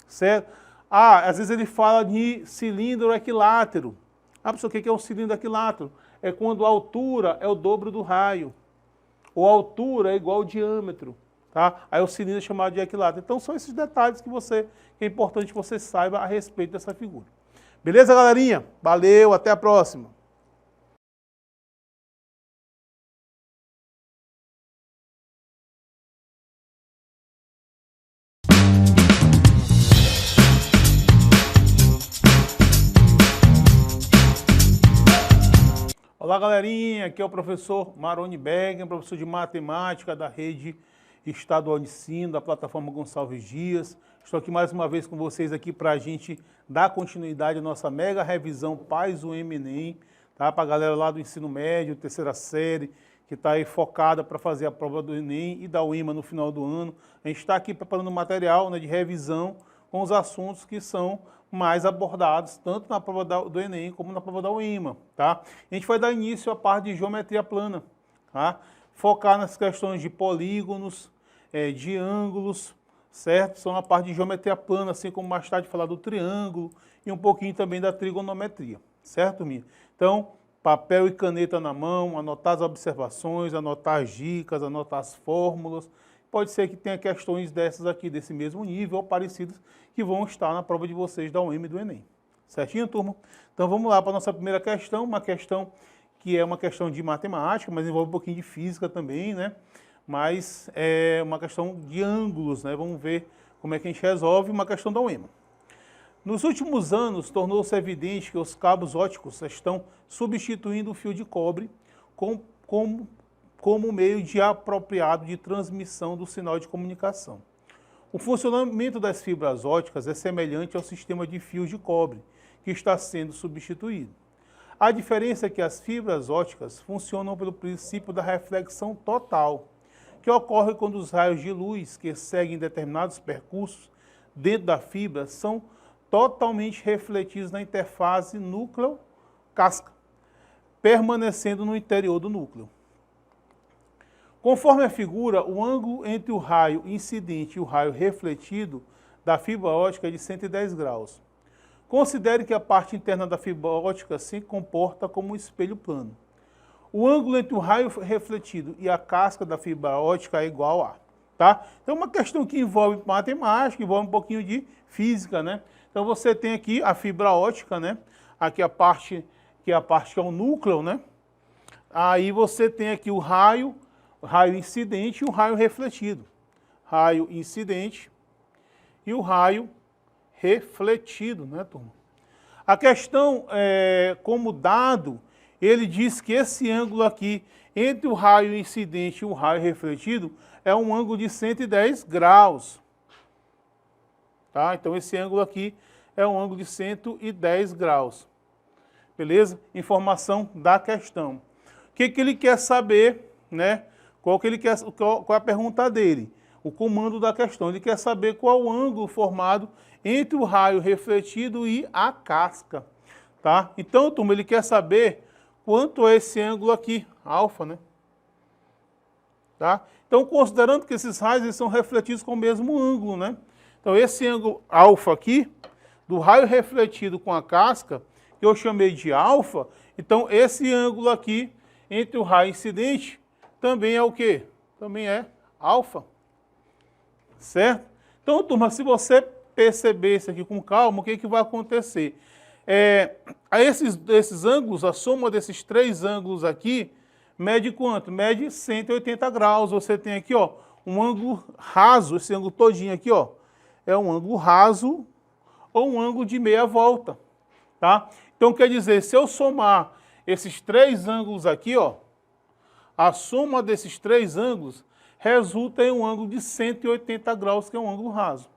certo? Ah, às vezes ele fala de cilindro equilátero. Ah, professor, o que é um cilindro equilátero? É quando a altura é o dobro do raio, ou a altura é igual ao diâmetro, tá? Aí o cilindro é chamado de equilátero. Então são esses detalhes que é importante que você saiba a respeito dessa figura. Beleza, galerinha? Valeu, até a próxima. Olá, galerinha, aqui é o professor Maroni Bergen, professor de matemática da Rede Estadual de Ensino, da plataforma Gonçalves Dias. Estou aqui mais uma vez com vocês aqui para a gente dar continuidade à nossa mega revisão Paz do Enem, tá? Para a galera lá do ensino médio, terceira série, que está aí focada para fazer a prova do Enem e da UEMA no final do ano. A gente está aqui preparando material, né, de revisão com os assuntos que são mais abordados, tanto na prova do Enem como na prova da UEMA, tá? A gente vai dar início à parte de geometria plana, tá? Focar nas questões de polígonos, de ângulos, certo? São a parte de geometria plana, assim como mais tarde falar do triângulo e um pouquinho também da trigonometria, certo, minha? Então, papel e caneta na mão, anotar as observações, anotar as dicas, anotar as fórmulas. Pode ser que tenha questões dessas aqui, desse mesmo nível ou parecidas, que vão estar na prova de vocês da UEMA e do Enem. Certinho, turma? Então vamos lá para a nossa primeira questão, uma questão que é uma questão de matemática, mas envolve um pouquinho de física também, né? Mas é uma questão de ângulos, né? Vamos ver como é que a gente resolve uma questão da UEMA. Nos últimos anos, tornou-se evidente que os cabos óticos estão substituindo o fio de cobre como meio de apropriado de transmissão do sinal de comunicação. O funcionamento das fibras óticas é semelhante ao sistema de fios de cobre, que está sendo substituído. A diferença é que as fibras óticas funcionam pelo princípio da reflexão total, que ocorre quando os raios de luz que seguem determinados percursos dentro da fibra são totalmente refletidos na interface núcleo-casca, permanecendo no interior do núcleo. Conforme a figura, o ângulo entre o raio incidente e o raio refletido da fibra ótica é de 110 graus. Considere que a parte interna da fibra ótica se comporta como um espelho plano. O ângulo entre o raio refletido e a casca da fibra ótica é igual a, tá? Então, uma questão que envolve matemática, envolve um pouquinho de física, né? Então, você tem aqui a fibra ótica, né? Aqui a parte que é o núcleo, né? Aí você tem aqui o raio incidente e o raio refletido. Raio incidente e o raio refletido, né, turma? A questão, como dado, ele diz que esse ângulo aqui, entre o raio incidente e o raio refletido, é um ângulo de 110 graus. Tá? Então, esse ângulo aqui é um ângulo de 110 graus. Beleza? Informação da questão. O que ele quer saber, né? Qual é a pergunta dele? O comando da questão. Ele quer saber qual o ângulo formado entre o raio refletido e a casca. Tá? Então, turma, ele quer saber quanto é esse ângulo aqui, alfa, né? Tá? Então, considerando que esses raios eles são refletidos com o mesmo ângulo, né? Então, esse ângulo alfa aqui, do raio refletido com a casca, que eu chamei de alfa, então esse ângulo aqui entre o raio incidente também é o quê? Também é alfa. Certo? Então, turma, se você perceber isso aqui com calma, o que vai acontecer? A esses ângulos, a soma desses três ângulos aqui, mede quanto? Mede 180 graus. Você tem aqui, ó, um ângulo raso, esse ângulo todinho aqui, ó, é um ângulo raso ou um ângulo de meia volta. Tá? Então, quer dizer, se eu somar esses três ângulos aqui, ó, a soma desses três ângulos resulta em um ângulo de 180 graus, que é um ângulo raso.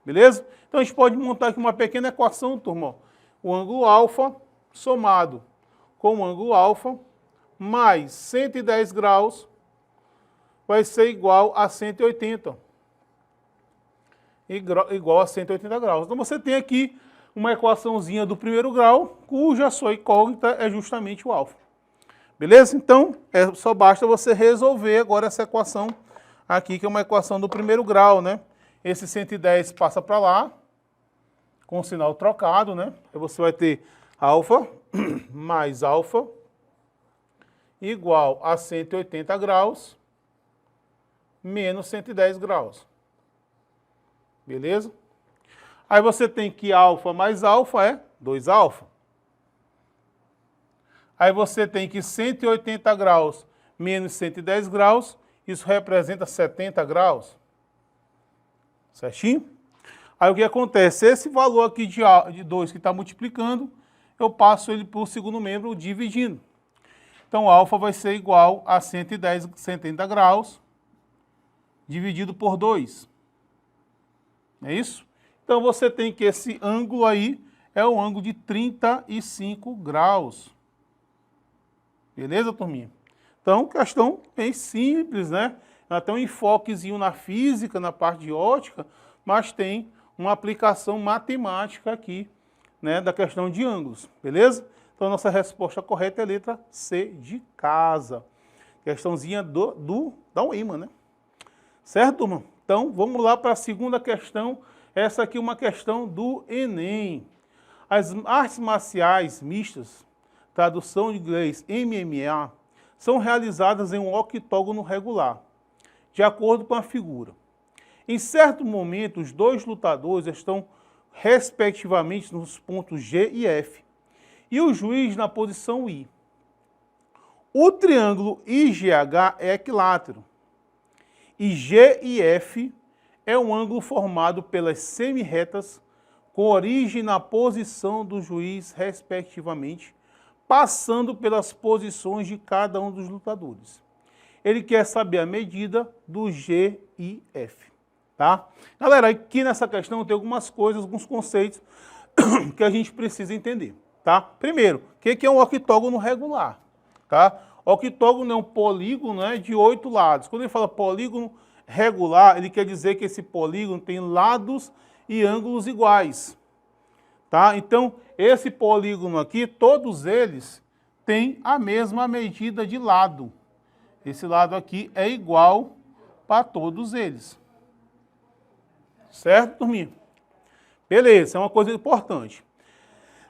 Beleza? Então a gente pode montar aqui uma pequena equação, turma. Ó. O ângulo alfa somado com o ângulo alfa mais 110 graus vai ser igual a 180. Igual a 180 graus. Então você tem aqui uma equaçãozinha do primeiro grau, cuja sua incógnita é justamente o alfa. Beleza? Então, só basta você resolver agora essa equação aqui, que é uma equação do primeiro grau, né? Esse 110 passa para lá, com o sinal trocado, né? Aí você vai ter alfa mais alfa igual a 180 graus menos 110 graus. Beleza? Aí você tem que alfa mais alfa é 2 alfa. Aí você tem que 180 graus menos 110 graus, isso representa 70 graus. Certinho? Aí o que acontece? Esse valor aqui de 2 que está multiplicando, eu passo ele para o segundo membro dividindo. Então, alfa vai ser igual a 170 graus dividido por 2. É isso? Então, você tem que esse ângulo aí é um ângulo de 35 graus. Beleza, turminha? Então, questão bem simples, né? Ela tem um enfoquezinho na física, na parte de ótica, mas tem uma aplicação matemática aqui, né, da questão de ângulos, beleza? Então, nossa resposta correta é a letra C de casa. Questãozinha da UEMA, né? Certo, turma? Então, vamos lá para a segunda questão. Essa aqui é uma questão do Enem. As artes marciais mistas, tradução de inglês MMA, são realizadas em um octógono regular, de acordo com a figura. Em certo momento, os dois lutadores estão respectivamente nos pontos G e F, e o juiz na posição I. O triângulo IGH é equilátero, e G e F é um ângulo formado pelas semirretas com origem na posição do juiz, respectivamente, passando pelas posições de cada um dos lutadores. Ele quer saber a medida do G e F. Tá? Galera, aqui nessa questão tem algumas coisas, alguns conceitos que a gente precisa entender. Tá? Primeiro, o que é um octógono regular? Tá? Octógono é um polígono, né, de 8 lados. Quando ele fala polígono regular, ele quer dizer que esse polígono tem lados e ângulos iguais. Tá? Então, esse polígono aqui, todos eles têm a mesma medida de lado. Esse lado aqui é igual para todos eles. Certo, turminha? Beleza, é uma coisa importante.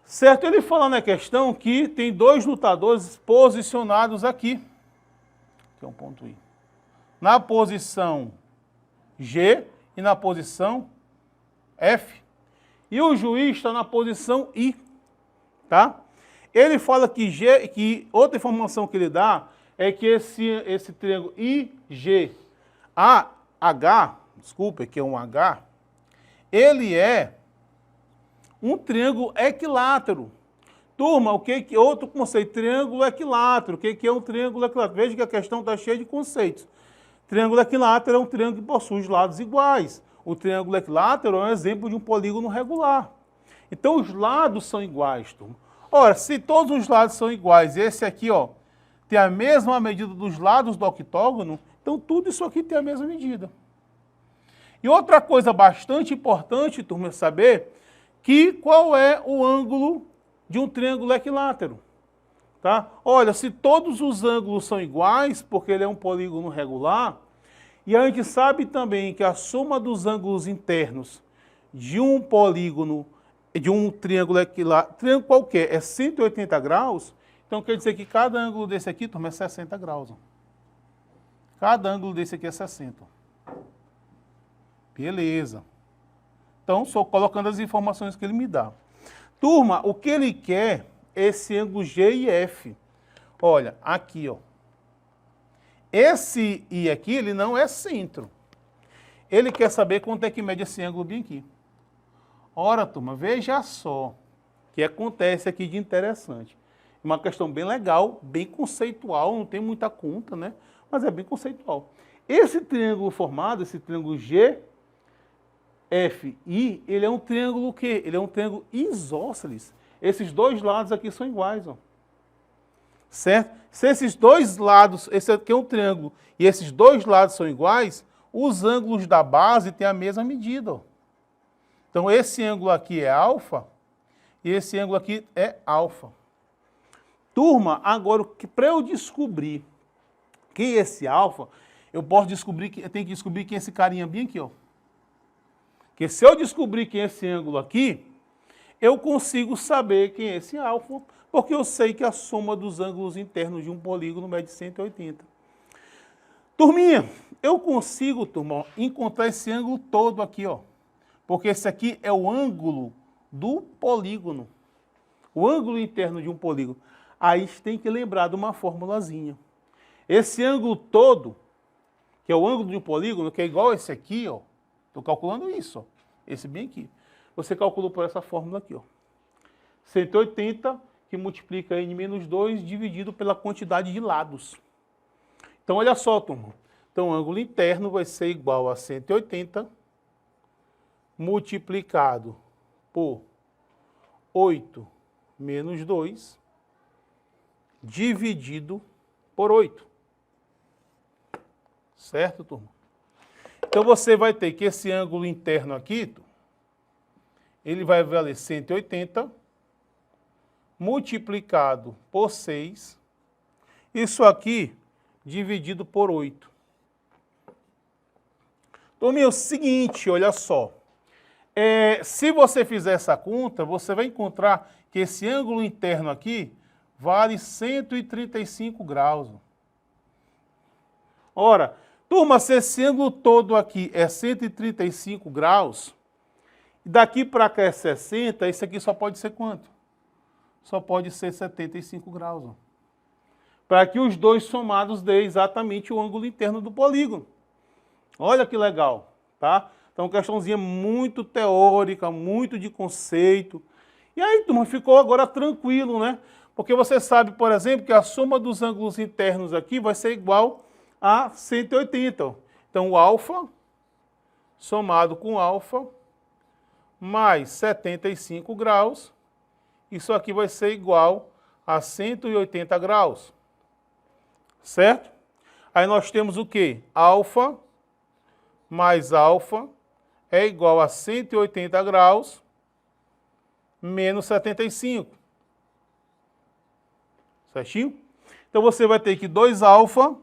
Certo, ele fala na questão que tem dois lutadores posicionados aqui. Aqui é um ponto I. Na posição G e na posição F. E o juiz está na posição I. Tá? Ele fala que outra informação que ele dá é que esse triângulo IGAH, desculpa, que é um H, ele é um triângulo equilátero. Turma, outro conceito? Triângulo equilátero. O que é um triângulo equilátero? Veja que a questão está cheia de conceitos. Triângulo equilátero é um triângulo que possui os lados iguais. O triângulo equilátero é um exemplo de um polígono regular. Então, os lados são iguais, turma. Ora, se todos os lados são iguais, esse aqui, ó, tem a mesma medida dos lados do octógono, então tudo isso aqui tem a mesma medida. E outra coisa bastante importante, turma, é saber que qual é o ângulo de um triângulo equilátero. Tá? Olha, se todos os ângulos são iguais, porque ele é um polígono regular, e a gente sabe também que a soma dos ângulos internos de um polígono, de um triângulo equilátero, triângulo qualquer, é 180 graus, então quer dizer que cada ângulo desse aqui, turma, é 60 graus. Ó. Cada ângulo desse aqui é 60. Beleza. Então, só colocando as informações que ele me dá. Turma, o que ele quer é esse ângulo G e F. Olha, aqui, ó. Esse I aqui, ele não é centro. Ele quer saber quanto é que mede esse ângulo bem aqui. Ora, turma, veja só o que acontece aqui de interessante. Uma questão bem legal, bem conceitual, não tem muita conta, né? Mas é bem conceitual. Esse triângulo formado, esse triângulo GFI, ele é um triângulo o quê? Ele é um triângulo isósceles. Esses dois lados aqui são iguais, ó. Certo? Se esses dois lados, esse aqui é um triângulo, e esses dois lados são iguais, os ângulos da base têm a mesma medida, ó. Então, esse ângulo aqui é alfa, e esse ângulo aqui é alfa. Turma, agora, para eu descobrir quem é esse alfa, eu tenho que descobrir quem é esse carinha bem aqui, ó. Porque se eu descobrir quem é esse ângulo aqui, eu consigo saber quem é esse alfa, porque eu sei que a soma dos ângulos internos de um polígono mede 180. Turminha, eu consigo, turma, encontrar esse ângulo todo aqui, ó. Porque esse aqui é o ângulo do polígono. O ângulo interno de um polígono. Aí tem que lembrar de uma formulazinha. Esse ângulo todo, que é o ângulo de um polígono, que é igual a esse aqui, ó. Estou calculando isso, ó. Esse bem aqui. Você calculou por essa fórmula aqui, ó. 180, que multiplica n menos 2, dividido pela quantidade de lados. Então, olha só, turma. Então, o ângulo interno vai ser igual a 180 multiplicado por 8 menos 2, dividido por 8. Certo, turma? Então, você vai ter que esse ângulo interno aqui, ele vai valer 180 multiplicado por 6, isso aqui dividido por 8. Turma, é o seguinte, olha só. Se você fizer essa conta, você vai encontrar que esse ângulo interno aqui vale 135 graus. Ora, turma, se esse ângulo todo aqui é 135 graus, daqui para cá é 60, esse aqui só pode ser quanto? Só pode ser 75 graus. Para que os dois somados dê exatamente o ângulo interno do polígono. Olha que legal, tá? Então, questãozinha muito teórica, muito de conceito. E aí, turma, ficou agora tranquilo, né? Porque você sabe, por exemplo, que a soma dos ângulos internos aqui vai ser igual a 180. Então, o alfa somado com alfa mais 75 graus, isso aqui vai ser igual a 180 graus. Certo? Aí nós temos o quê? Alfa mais alfa é igual a 180 graus menos 75. Certinho? Então, você vai ter que 2 alfa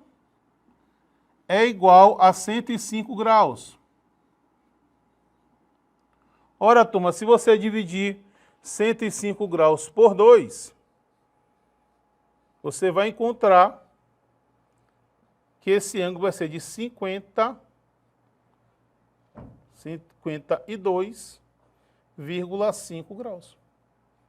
é igual a 105 graus. Ora, turma, se você dividir 105 graus por 2, você vai encontrar que esse ângulo vai ser de 52,5 graus.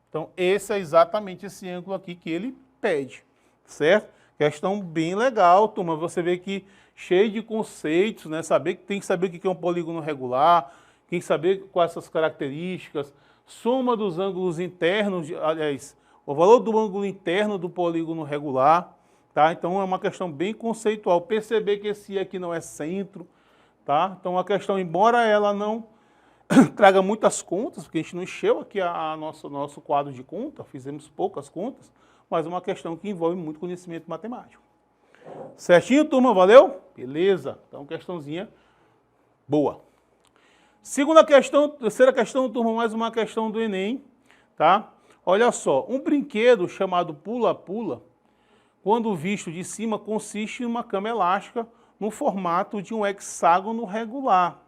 Então, esse é exatamente esse ângulo aqui que ele pede, certo? Questão bem legal, turma. Você vê que cheio de conceitos, né? Tem que saber o que é um polígono regular, tem que saber quais essas características, soma dos ângulos internos, aliás, o valor do ângulo interno do polígono regular, tá? Então, é uma questão bem conceitual. Perceber que esse aqui não é centro, tá? Então, a questão, embora ela não traga muitas contas, porque a gente não encheu aqui nosso quadro de conta, fizemos poucas contas, mas é uma questão que envolve muito conhecimento matemático. Certinho, turma? Valeu? Beleza. Então, questãozinha boa. Segunda questão, terceira questão, turma, mais uma questão do Enem, tá? Olha só, um brinquedo chamado pula-pula, quando visto de cima, consiste em uma cama elástica no formato de um hexágono regular.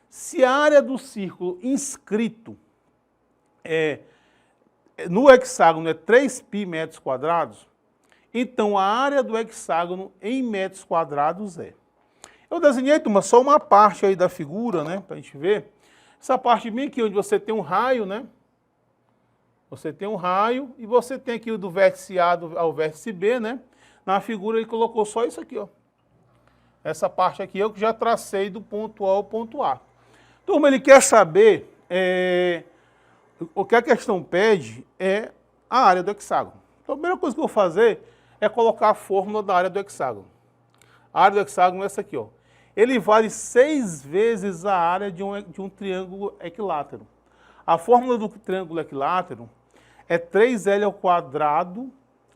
Se a área do círculo inscrito no hexágono é 3π metros quadrados, então a área do hexágono em metros quadrados é. Eu desenhei, turma, só uma parte aí da figura, né, para a gente ver. Essa parte bem aqui, onde você tem um raio, né? Você tem um raio e você tem aqui do vértice A ao vértice B, né? Na figura ele colocou só isso aqui, ó. Essa parte aqui eu que já tracei do ponto A ao ponto A. Turma, ele quer saber, o que a questão pede é a área do hexágono. Então, a primeira coisa que eu vou fazer é colocar a fórmula da área do hexágono. A área do hexágono é essa aqui, ó. Ele vale 6 vezes a área de um triângulo equilátero. A fórmula do triângulo equilátero é 3L ao quadrado,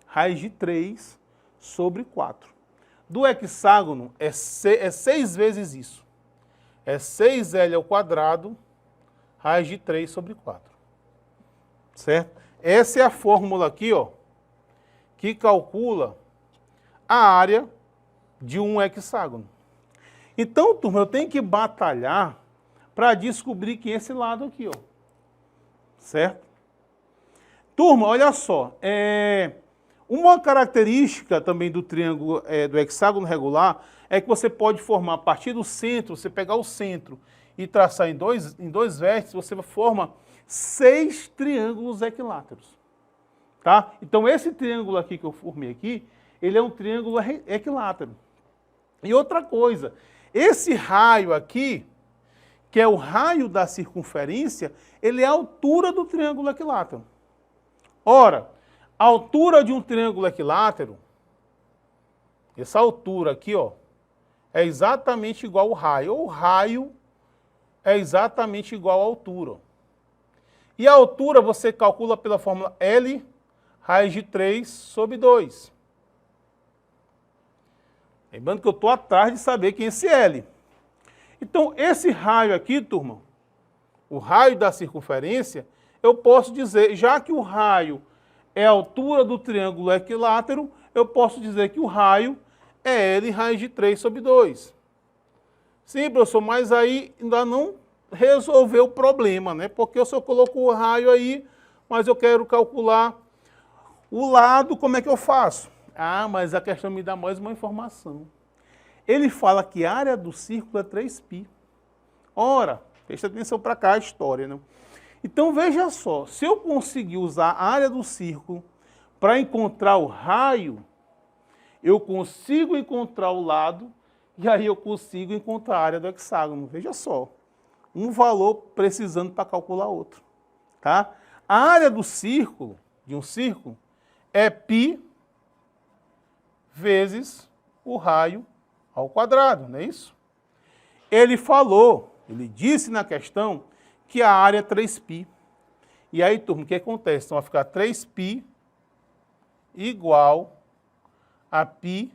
raiz de 3 sobre 4. Do hexágono é 6 vezes isso. É 6L ao quadrado, raiz de 3 sobre 4. Certo? Essa é a fórmula aqui, ó, que calcula a área de um hexágono. Então, turma, eu tenho que batalhar para descobrir que esse lado aqui, ó. Certo? Turma, olha só. Uma característica também do triângulo, do hexágono regular, é que você pode formar a partir do centro, você pegar o centro e traçar em dois vértices, você forma 6 triângulos equiláteros. Tá? Então, esse triângulo aqui que eu formei aqui, ele é um triângulo equilátero. E outra coisa, esse raio aqui, que é o raio da circunferência, ele é a altura do triângulo equilátero. Ora, a altura de um triângulo equilátero, essa altura aqui, ó, é exatamente igual ao raio. O raio é exatamente igual à altura. E a altura você calcula pela fórmula L, raiz de 3 sobre 2. Lembrando que eu estou atrás de saber quem é esse L. Então, esse raio aqui, turma, o raio da circunferência, eu posso dizer, já que o raio é a altura do triângulo equilátero, eu posso dizer que o raio é L raiz de 3 sobre 2. Sim, professor, mas aí ainda não resolveu o problema, né? Porque eu só coloco o raio aí, mas eu quero calcular o lado, como é que eu faço? Ah, mas a questão me dá mais uma informação. Ele fala que a área do círculo é 3π. Ora, presta atenção para cá a história, né? Então veja só, se eu conseguir usar a área do círculo para encontrar o raio, eu consigo encontrar o lado e aí eu consigo encontrar a área do hexágono. Veja só, um valor precisando para calcular outro. Tá? A área do círculo, de um círculo, é π vezes o raio ao quadrado, não é isso? Ele falou, ele disse na questão que a área é 3π. E aí, turma, o que acontece? Então vai ficar 3π igual a πr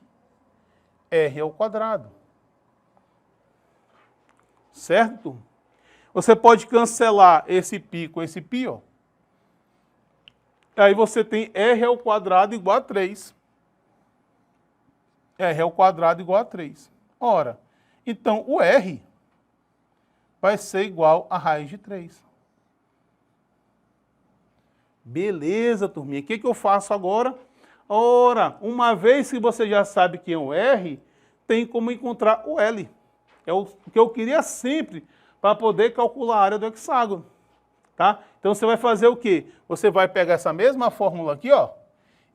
ao quadrado. Certo? Você pode cancelar esse π com esse π, ó. Aí você tem r ao quadrado igual a 3. R ao quadrado igual a 3. Ora, então o R vai ser igual a raiz de 3. Beleza, turminha. O que eu faço agora? Ora, uma vez que você já sabe quem é o R, tem como encontrar o L. É o que eu queria sempre para poder calcular a área do hexágono. Tá? Então você vai fazer o quê? Você vai pegar essa mesma fórmula aqui, ó,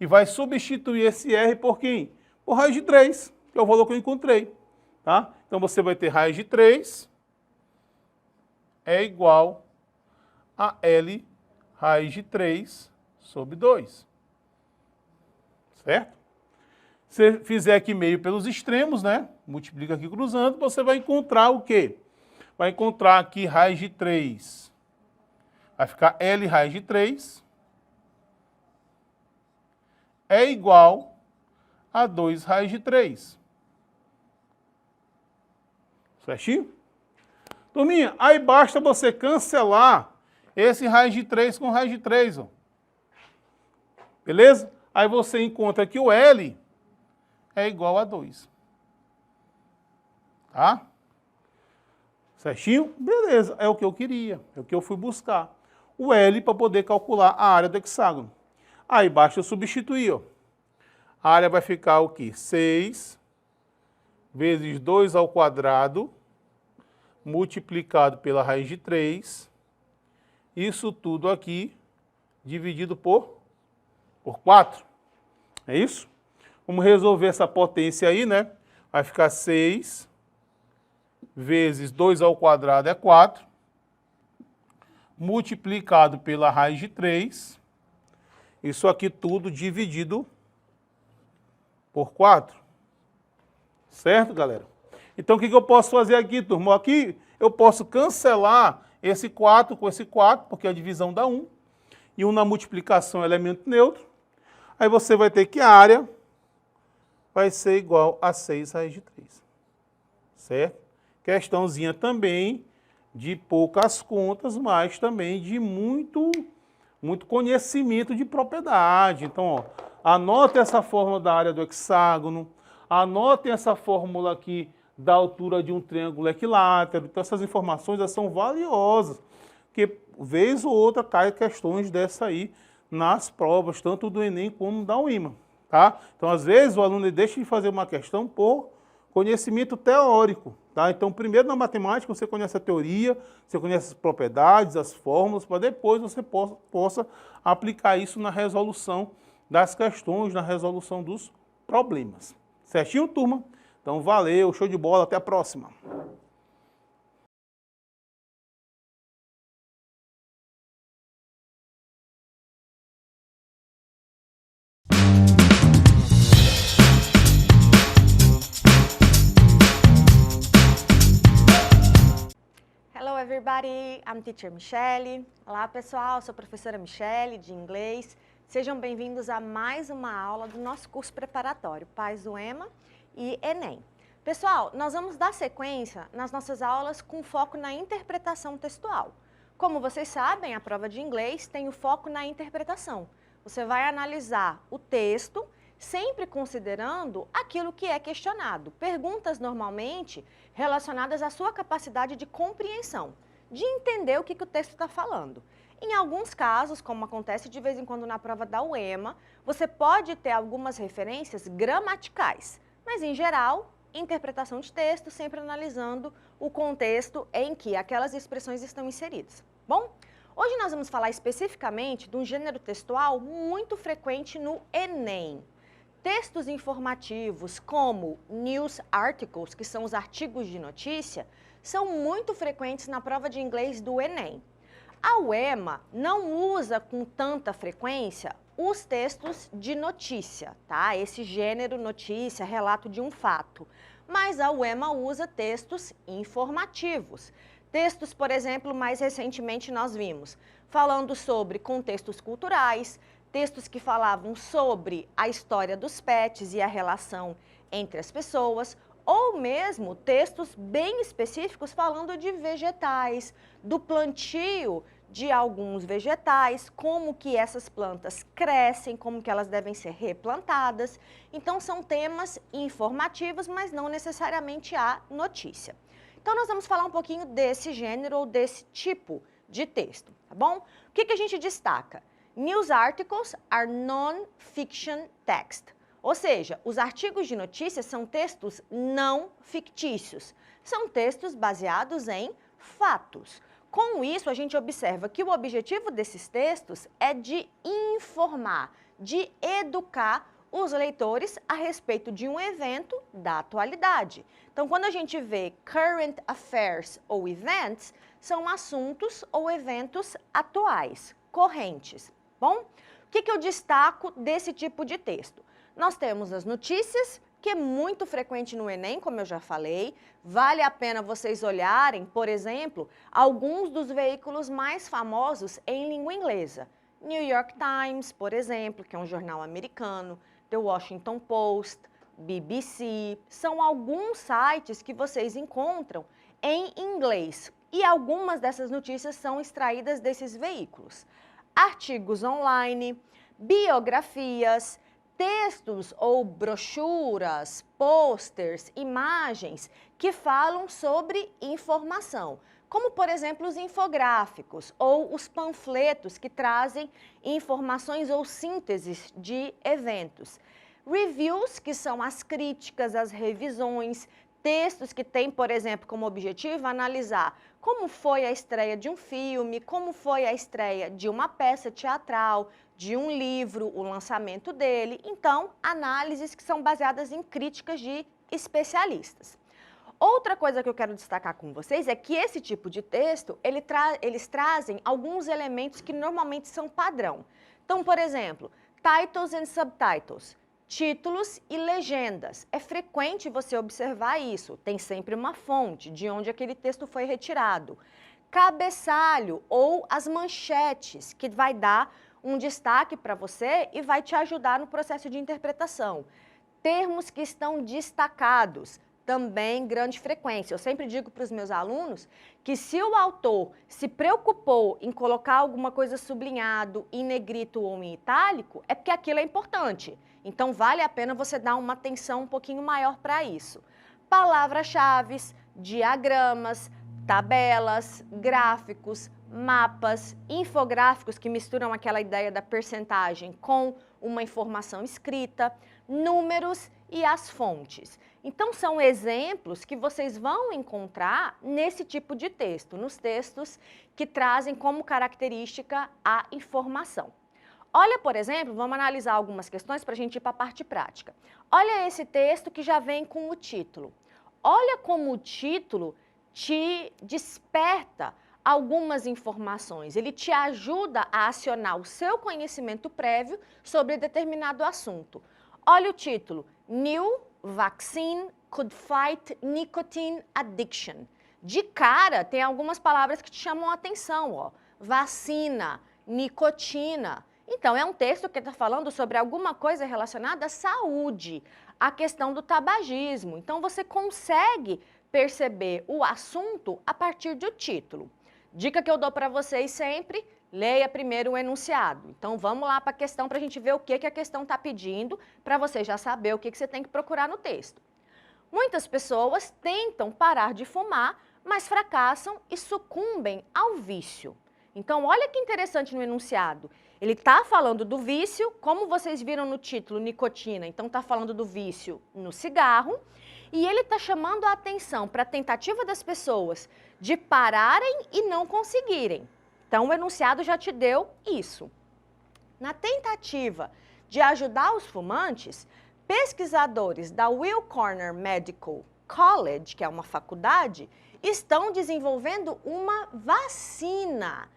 e vai substituir esse R por quem? Por raiz de 3, que é o valor que eu encontrei. Tá? Então você vai ter raiz de 3 é igual a L raiz de 3 sobre 2. Certo? Se você fizer aqui meio pelos extremos, né? Multiplica aqui cruzando, você vai encontrar o quê? Vai encontrar aqui raiz de 3. Vai ficar L raiz de 3 é igual a 2 raiz de 3. Certinho? Turminha, aí basta você cancelar esse raiz de 3 com raiz de 3. Ó. Beleza? Aí você encontra que o L é igual a 2. Tá? Certinho? Beleza, é o que eu queria, é o que eu fui buscar. O L para poder calcular a área do hexágono. Aí basta eu substituir, ó. A área vai ficar o quê? 6 vezes 2 ao quadrado multiplicado pela raiz de 3. Isso tudo aqui dividido por 4. É isso? Vamos resolver essa potência aí, né? Vai ficar 6 vezes 2 ao quadrado é 4, multiplicado pela raiz de 3, isso aqui tudo dividido por 4. Certo, galera? Então, o que eu posso fazer aqui, turma? Aqui eu posso cancelar esse 4 com esse 4, porque a divisão dá 1. E 1 na multiplicação é elemento neutro. Aí você vai ter que a área vai ser igual a 6 raiz de 3. Certo? Questãozinha também de poucas contas, mas também de muito conhecimento de propriedade. Então, ó, anote essa fórmula da área do hexágono, anotem essa fórmula aqui da altura de um triângulo equilátero. Então, essas informações elas são valiosas, porque vez ou outra caem questões dessa aí nas provas, tanto do Enem como da UEMA. Tá? Então, às vezes, o aluno deixa de fazer uma questão por conhecimento teórico. Tá? Então, primeiro na matemática você conhece a teoria, você conhece as propriedades, as fórmulas, para depois você possa aplicar isso na resolução das questões, na resolução dos problemas. Certinho, turma? Então, valeu, show de bola, até a próxima. Hello everybody, I'm Teacher Michele. Olá pessoal, sou a professora Michele de inglês. Sejam bem-vindos a mais uma aula do nosso curso preparatório Paz do EMA e Enem. Pessoal, nós vamos dar sequência nas nossas aulas com foco na interpretação textual. Como vocês sabem, a prova de inglês tem o foco na interpretação. Você vai analisar o texto, sempre considerando aquilo que é questionado. Perguntas normalmente relacionadas à sua capacidade de compreensão, de entender o que o texto está falando. Em alguns casos, como acontece de vez em quando na prova da UEMA, você pode ter algumas referências gramaticais, mas em geral, interpretação de texto, sempre analisando o contexto em que aquelas expressões estão inseridas. Bom, hoje nós vamos falar especificamente de um gênero textual muito frequente no Enem. Textos informativos como news articles, que são os artigos de notícia, são muito frequentes na prova de inglês do Enem. A UEMA não usa com tanta frequência os textos de notícia, tá? Esse gênero notícia, relato de um fato. Mas a UEMA usa textos informativos. Textos, por exemplo, mais recentemente nós vimos, falando sobre contextos culturais, textos que falavam sobre a história dos pets e a relação entre as pessoas, ou mesmo textos bem específicos falando de vegetais, do plantio de alguns vegetais, como que essas plantas crescem, como que elas devem ser replantadas. Então, são temas informativos, mas não necessariamente a notícia. Então, nós vamos falar um pouquinho desse gênero ou desse tipo de texto, tá bom? O que a gente destaca? News articles are non-fiction text. Ou seja, os artigos de notícias são textos não fictícios. São textos baseados em fatos. Com isso, a gente observa que o objetivo desses textos é de informar, de educar os leitores a respeito de um evento da atualidade. Então, quando a gente vê current affairs ou events, são assuntos ou eventos atuais, correntes. Bom, o que eu destaco desse tipo de texto? Nós temos as notícias, que é muito frequente no Enem, como eu já falei. Vale a pena vocês olharem, por exemplo, alguns dos veículos mais famosos em língua inglesa. New York Times, por exemplo, que é um jornal americano, The Washington Post, BBC, são alguns sites que vocês encontram em inglês. E algumas dessas notícias são extraídas desses veículos. Artigos online, biografias, textos ou brochuras, posters, imagens que falam sobre informação, como por exemplo os infográficos ou os panfletos que trazem informações ou sínteses de eventos. Reviews, que são as críticas, as revisões, textos que têm, por exemplo, como objetivo analisar como foi a estreia de um filme, como foi a estreia de uma peça teatral, de um livro, o lançamento dele. Então, análises que são baseadas em críticas de especialistas. Outra coisa que eu quero destacar com vocês é que esse tipo de texto, eles trazem alguns elementos que normalmente são padrão. Então, por exemplo, titles and subtitles. títulos e legendas. É frequente você observar isso. Tem sempre uma fonte de onde aquele texto foi retirado. Cabeçalho ou as manchetes, que vai dar um destaque para você e vai te ajudar no processo de interpretação. Termos que estão destacados, também grande frequência. Eu sempre digo para os meus alunos que se o autor se preocupou em colocar alguma coisa sublinhado, em negrito ou em itálico, é porque aquilo é importante. Então, vale a pena você dar uma atenção um pouquinho maior para isso. Palavras-chave, diagramas, tabelas, gráficos, mapas, infográficos que misturam aquela ideia da percentagem com uma informação escrita, números e as fontes. Então, são exemplos que vocês vão encontrar nesse tipo de texto, nos textos que trazem como característica a informação. Olha, por exemplo, vamos analisar algumas questões para a gente ir para a parte prática. Olha esse texto que já vem com o título. Olha como o título te desperta algumas informações. Ele te ajuda a acionar o seu conhecimento prévio sobre determinado assunto. Olha o título, New Vaccine Could Fight Nicotine Addiction. De cara, tem algumas palavras que te chamam a atenção, ó. Vacina, nicotina. Então, é um texto que está falando sobre alguma coisa relacionada à saúde, a questão do tabagismo. Então, você consegue perceber o assunto a partir do título. Dica que eu dou para vocês sempre, leia primeiro o enunciado. Então, vamos lá para a questão para a gente ver o que a questão está pedindo, para você já saber o que você tem que procurar no texto. Muitas pessoas tentam parar de fumar, mas fracassam e sucumbem ao vício. Então, olha que interessante no enunciado. Ele está falando do vício, como vocês viram no título, nicotina. Então, está falando do vício no cigarro. E ele está chamando a atenção para a tentativa das pessoas de pararem e não conseguirem. Então, o enunciado já te deu isso. Na tentativa de ajudar os fumantes, pesquisadores da Weill Cornell Medical College, que é uma faculdade, estão desenvolvendo uma vacina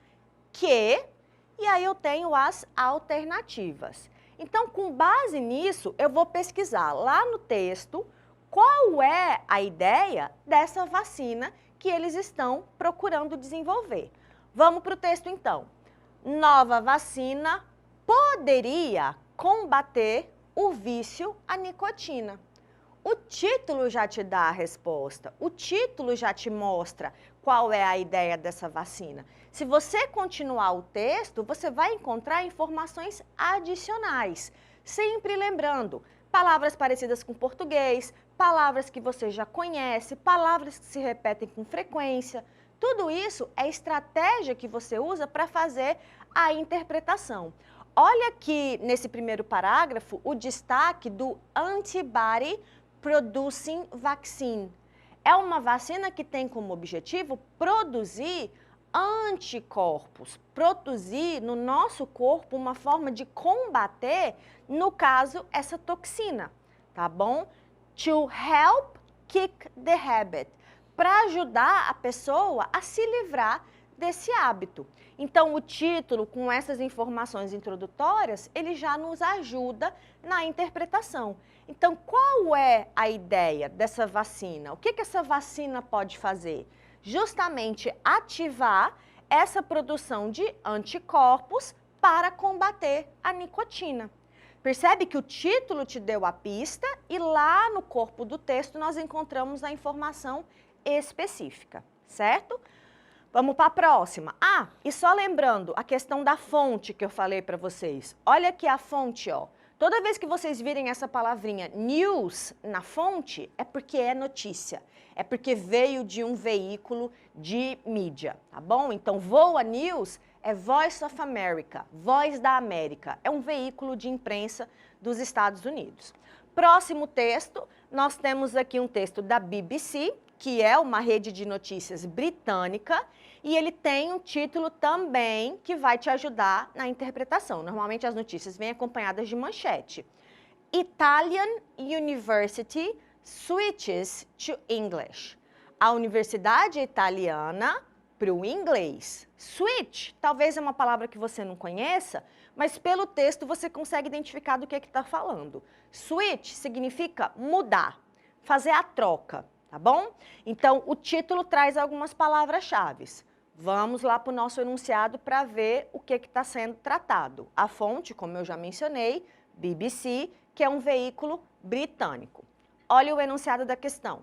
e aí eu tenho as alternativas. Então, com base nisso, eu vou pesquisar lá no texto qual é a ideia dessa vacina que eles estão procurando desenvolver. Vamos para o texto, então. Nova vacina poderia combater o vício à nicotina. O título já te dá a resposta, o título já te mostra qual é a ideia dessa vacina. Se você continuar o texto, você vai encontrar informações adicionais. Sempre lembrando, palavras parecidas com português, palavras que você já conhece, palavras que se repetem com frequência. Tudo isso é estratégia que você usa para fazer a interpretação. Olha aqui nesse primeiro parágrafo o destaque do Antibody Producing Vaccine. É uma vacina que tem como objetivo produzir anticorpos, produzir no nosso corpo uma forma de combater, no caso, essa toxina, tá bom? To help kick the habit, para ajudar a pessoa a se livrar desse hábito. Então, o título, com essas informações introdutórias, ele já nos ajuda na interpretação. Então, qual é a ideia dessa vacina? O que essa vacina pode fazer? Justamente ativar essa produção de anticorpos para combater a nicotina. Percebe que o título te deu a pista e lá no corpo do texto nós encontramos a informação específica, certo? Vamos para a próxima. Ah, e só lembrando a questão da fonte que eu falei para vocês. Olha aqui a fonte, ó. Toda vez que vocês virem essa palavrinha news na fonte, é porque é notícia. É porque veio de um veículo de mídia, tá bom? Então, VOA News é Voice of America, Voz da América. É um veículo de imprensa dos Estados Unidos. Próximo texto, nós temos aqui um texto da BBC, que é uma rede de notícias britânica, e ele tem um título também que vai te ajudar na interpretação. Normalmente as notícias vêm acompanhadas de manchete. Italian University switches to English. A universidade italiana para o inglês. Switch, talvez é uma palavra que você não conheça, mas pelo texto você consegue identificar do que está falando. Switch significa mudar, fazer a troca, tá bom? Então, o título traz algumas palavras-chave. Vamos lá para o nosso enunciado para ver o que está sendo tratado. A fonte, como eu já mencionei, BBC, que é um veículo britânico. Olha o enunciado da questão.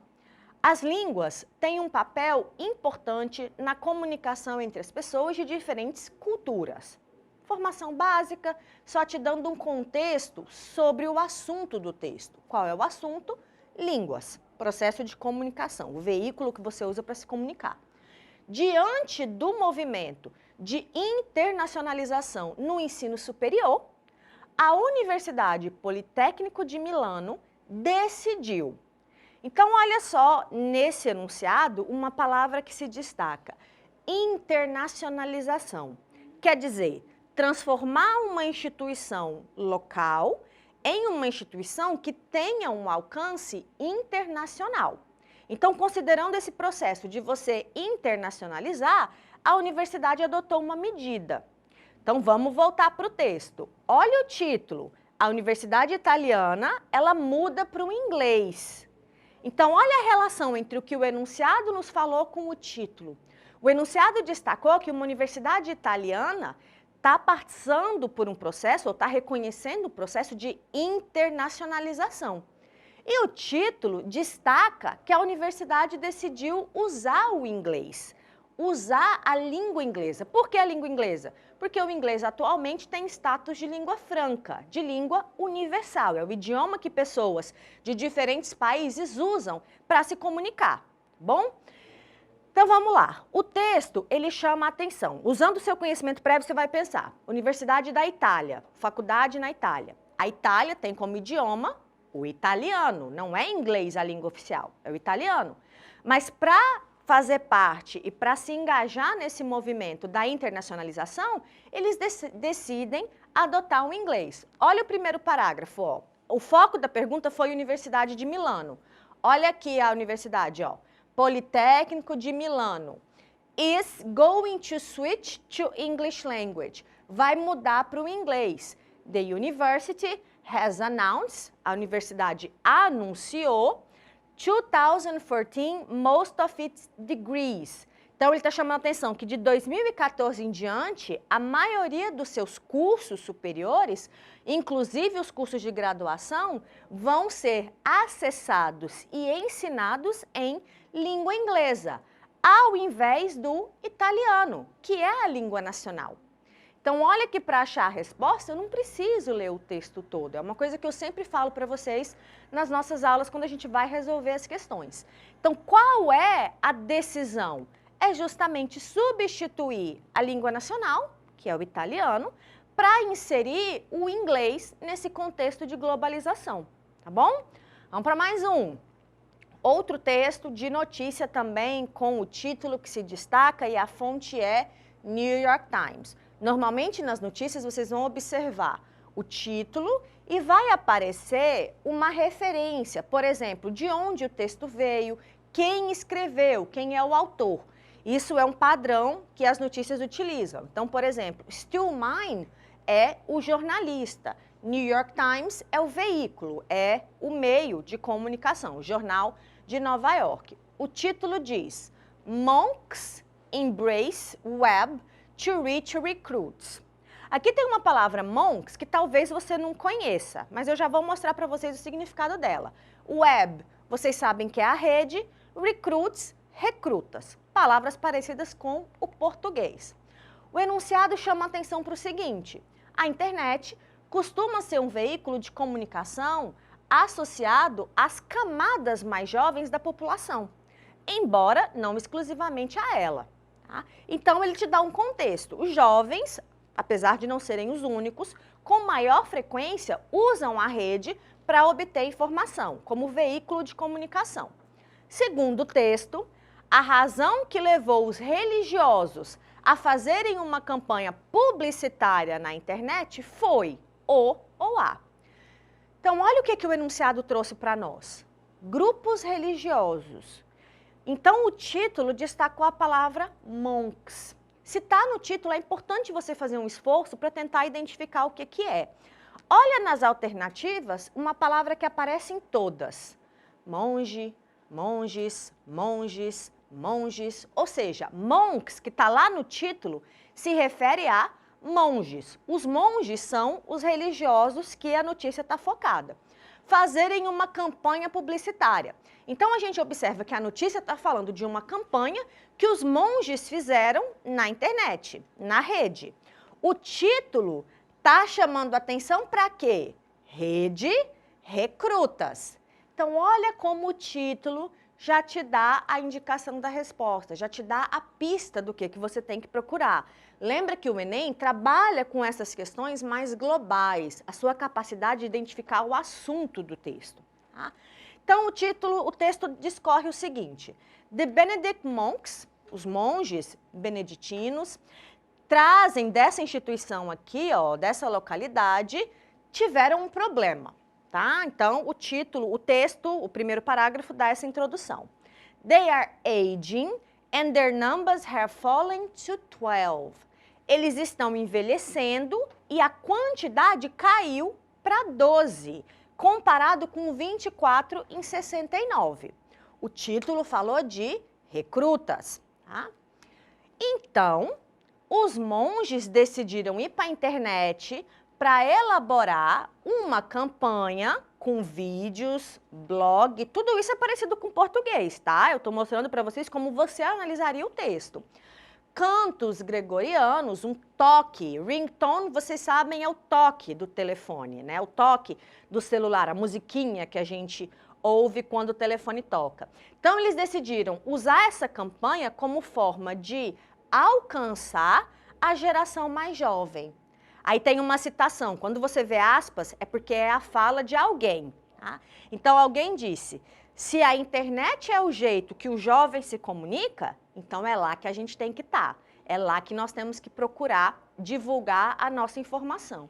As línguas têm um papel importante na comunicação entre as pessoas de diferentes culturas. Formação básica, só te dando um contexto sobre o assunto do texto. Qual é o assunto? Línguas, processo de comunicação, o veículo que você usa para se comunicar. Diante do movimento de internacionalização no ensino superior, a Universidade Politécnico de Milano decidiu. Então, olha só, nesse enunciado, uma palavra que se destaca, internacionalização. Quer dizer, transformar uma instituição local em uma instituição que tenha um alcance internacional. Então, considerando esse processo de você internacionalizar, a universidade adotou uma medida. Então, vamos voltar para o texto. Olha o título. A Universidade Italiana, ela muda para o inglês. Então, olha a relação entre o que o enunciado nos falou com o título. O enunciado destacou que uma universidade italiana está passando por um processo, ou está reconhecendo o processo de internacionalização. E o título destaca que a universidade decidiu usar o inglês, usar a língua inglesa. Por que a língua inglesa? Porque o inglês atualmente tem status de língua franca, de língua universal. É o idioma que pessoas de diferentes países usam para se comunicar, bom? Então vamos lá. O texto, ele chama a atenção. Usando o seu conhecimento prévio, você vai pensar. Universidade da Itália, faculdade na Itália. A Itália tem como idioma o italiano, não é inglês a língua oficial, é o italiano. Mas para fazer parte e para se engajar nesse movimento da internacionalização, eles decidem adotar o inglês. Olha o primeiro parágrafo, ó. O foco da pergunta foi Universidade de Milano. Olha aqui a universidade, ó. Politécnico de Milano. Is going to switch to English language. Vai mudar para o inglês. The university has announced, a universidade anunciou, 2014 most of its degrees. Então, ele está chamando a atenção que de 2014 em diante, a maioria dos seus cursos superiores, inclusive os cursos de graduação, vão ser acessados e ensinados em língua inglesa, ao invés do italiano, que é a língua nacional. Então, olha que para achar a resposta, eu não preciso ler o texto todo. É uma coisa que eu sempre falo para vocês nas nossas aulas, quando a gente vai resolver as questões. Então, qual é a decisão? É justamente substituir a língua nacional, que é o italiano, para inserir o inglês nesse contexto de globalização, tá bom? Vamos para mais um. Outro texto de notícia também com o título que se destaca e a fonte é New York Times. Normalmente nas notícias vocês vão observar o título e vai aparecer uma referência, por exemplo, de onde o texto veio, quem escreveu, quem é o autor. Isso é um padrão que as notícias utilizam. Então, por exemplo, Stillman é o jornalista, New York Times é o veículo, é o meio de comunicação, o jornal de Nova York. O título diz, Monks Embrace Web to Reach Recruits. Aqui tem uma palavra monks que talvez você não conheça, mas eu já vou mostrar para vocês o significado dela. Web, vocês sabem que é a rede, recruits, recrutas. Palavras parecidas com o português. O enunciado chama a atenção para o seguinte, a internet costuma ser um veículo de comunicação associado às camadas mais jovens da população, embora não exclusivamente a ela. Tá? Então, ele te dá um contexto. Os jovens, apesar de não serem os únicos, com maior frequência usam a rede para obter informação, como veículo de comunicação. Segundo o texto, a razão que levou os religiosos a fazerem uma campanha publicitária na internet foi o ou a. Então, olha o que o enunciado trouxe para nós. Grupos religiosos Então, o título destacou a palavra monks. Se está no título, é importante você fazer um esforço para tentar identificar o que é. Olha nas alternativas uma palavra que aparece em todas. Monge, monges, monges, monges. Ou seja, monks, que está lá no título, se refere a monges. Os monges são os religiosos que a notícia está focada. Fazerem uma campanha publicitária. Então, a gente observa que a notícia está falando de uma campanha que os monges fizeram na internet, na rede. O título está chamando atenção para quê? Rede Recrutas. Então, olha como o título já te dá a indicação da resposta, já te dá a pista do que você tem que procurar. Lembra que o Enem trabalha com essas questões mais globais, a sua capacidade de identificar o assunto do texto. Tá? Então, o texto discorre o seguinte: The Benedict Monks, os monges beneditinos, trazem dessa instituição aqui, ó, dessa localidade, tiveram um problema. Tá? Então, o texto, o primeiro parágrafo dá essa introdução. They are aging and their numbers have fallen to 12. Eles estão envelhecendo e a quantidade caiu para 12, comparado com 24 em 69. O título falou de recrutas. Tá? Então, os monges decidiram ir para a internet para elaborar uma campanha com vídeos, blog, tudo isso é parecido com português, tá? Eu estou mostrando para vocês como você analisaria o texto. Cantos gregorianos, um toque, ringtone, vocês sabem, é o toque do telefone, né? O toque do celular, a musiquinha que a gente ouve quando o telefone toca. Então, eles decidiram usar essa campanha como forma de alcançar a geração mais jovem. Aí tem uma citação, quando você vê aspas, é porque é a fala de alguém. Tá? Então, alguém disse, se a internet é o jeito que o jovem se comunica, então é lá que a gente tem que estar. É lá que nós temos que procurar divulgar a nossa informação.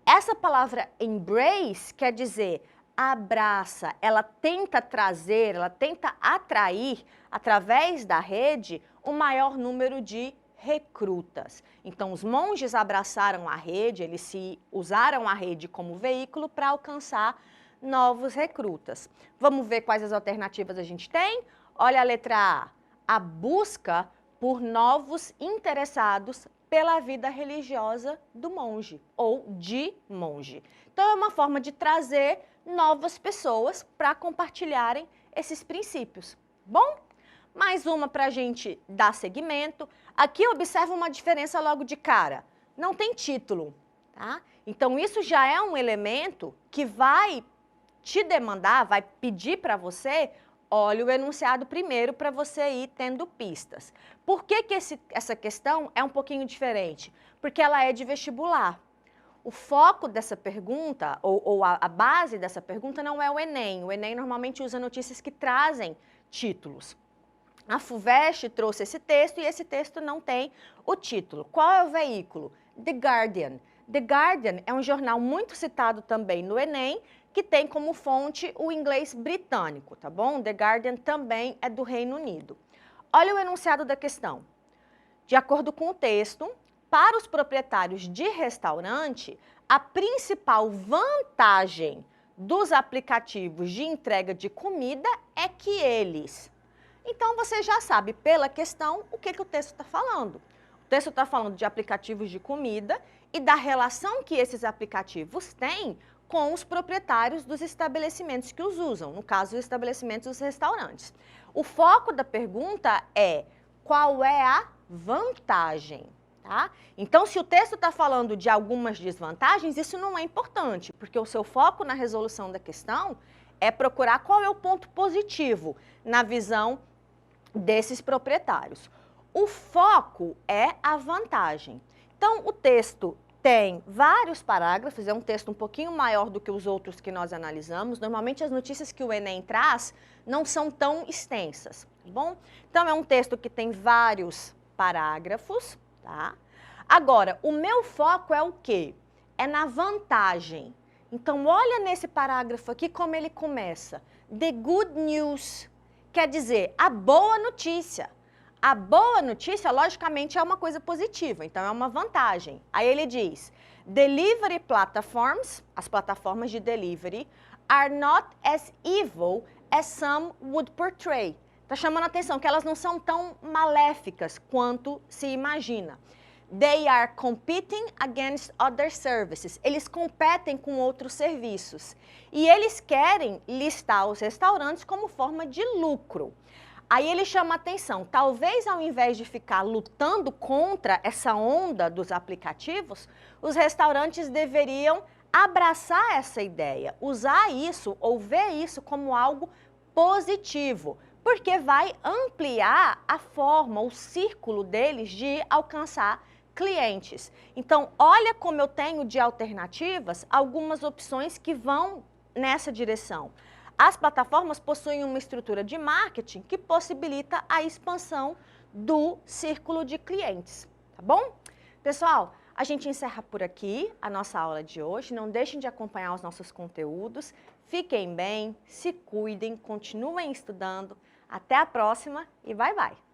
Essa palavra embrace quer dizer abraça, ela tenta trazer, ela tenta atrair, através da rede, o maior número de recrutas. Então, os monges abraçaram a rede, eles usaram a rede como veículo para alcançar novos recrutas. Vamos ver quais as alternativas a gente tem? Olha a letra A busca por novos interessados pela vida religiosa do monge, ou de monge. Então, é uma forma de trazer novas pessoas para compartilharem esses princípios. Bom? Mais uma para a gente dar seguimento. Aqui observa uma diferença logo de cara. Não tem título, tá? Então, isso já é um elemento que vai te demandar, vai pedir para você, olhe o enunciado primeiro para você ir tendo pistas. Por que essa questão é um pouquinho diferente? Porque ela é de vestibular. O foco dessa pergunta, ou a base dessa pergunta não é o Enem. O Enem normalmente usa notícias que trazem títulos. A FUVEST trouxe esse texto e esse texto não tem o título. Qual é o veículo? The Guardian. The Guardian é um jornal muito citado também no Enem, que tem como fonte o inglês britânico, tá bom? The Guardian também é do Reino Unido. Olha o enunciado da questão. De acordo com o texto, para os proprietários de restaurante, a principal vantagem dos aplicativos de entrega de comida é que eles... Então, você já sabe pela questão o que o texto está falando. O texto está falando de aplicativos de comida e da relação que esses aplicativos têm com os proprietários dos estabelecimentos que os usam, no caso, os estabelecimentos dos restaurantes. O foco da pergunta é qual é a vantagem, tá? Então, se o texto está falando de algumas desvantagens, isso não é importante, porque o seu foco na resolução da questão é procurar qual é o ponto positivo na visão desses proprietários. O foco é a vantagem. Então, o texto tem vários parágrafos, é um texto um pouquinho maior do que os outros que nós analisamos. Normalmente, as notícias que o Enem traz não são tão extensas, tá bom? Então, é um texto que tem vários parágrafos, tá? Agora, o meu foco é o quê? É na vantagem. Então, olha nesse parágrafo aqui como ele começa. The good news. quer dizer a boa notícia. A boa notícia, logicamente, é uma coisa positiva, então é uma vantagem. Aí ele diz, delivery platforms, as plataformas de delivery, are not as evil as some would portray. Está chamando a atenção que elas não são tão maléficas quanto se imagina. They are competing against other services. Eles competem com outros serviços. E eles querem listar os restaurantes como forma de lucro. Aí ele chama a atenção, talvez ao invés de ficar lutando contra essa onda dos aplicativos, os restaurantes deveriam abraçar essa ideia, usar isso ou ver isso como algo positivo, porque vai ampliar a forma, o círculo deles de alcançar clientes. Então, olha como eu tenho de alternativas algumas opções que vão nessa direção. As plataformas possuem uma estrutura de marketing que possibilita a expansão do círculo de clientes, tá bom? Pessoal, a gente encerra por aqui a nossa aula de hoje. Não deixem de acompanhar os nossos conteúdos. Fiquem bem, se cuidem, continuem estudando. Até a próxima e bye, bye!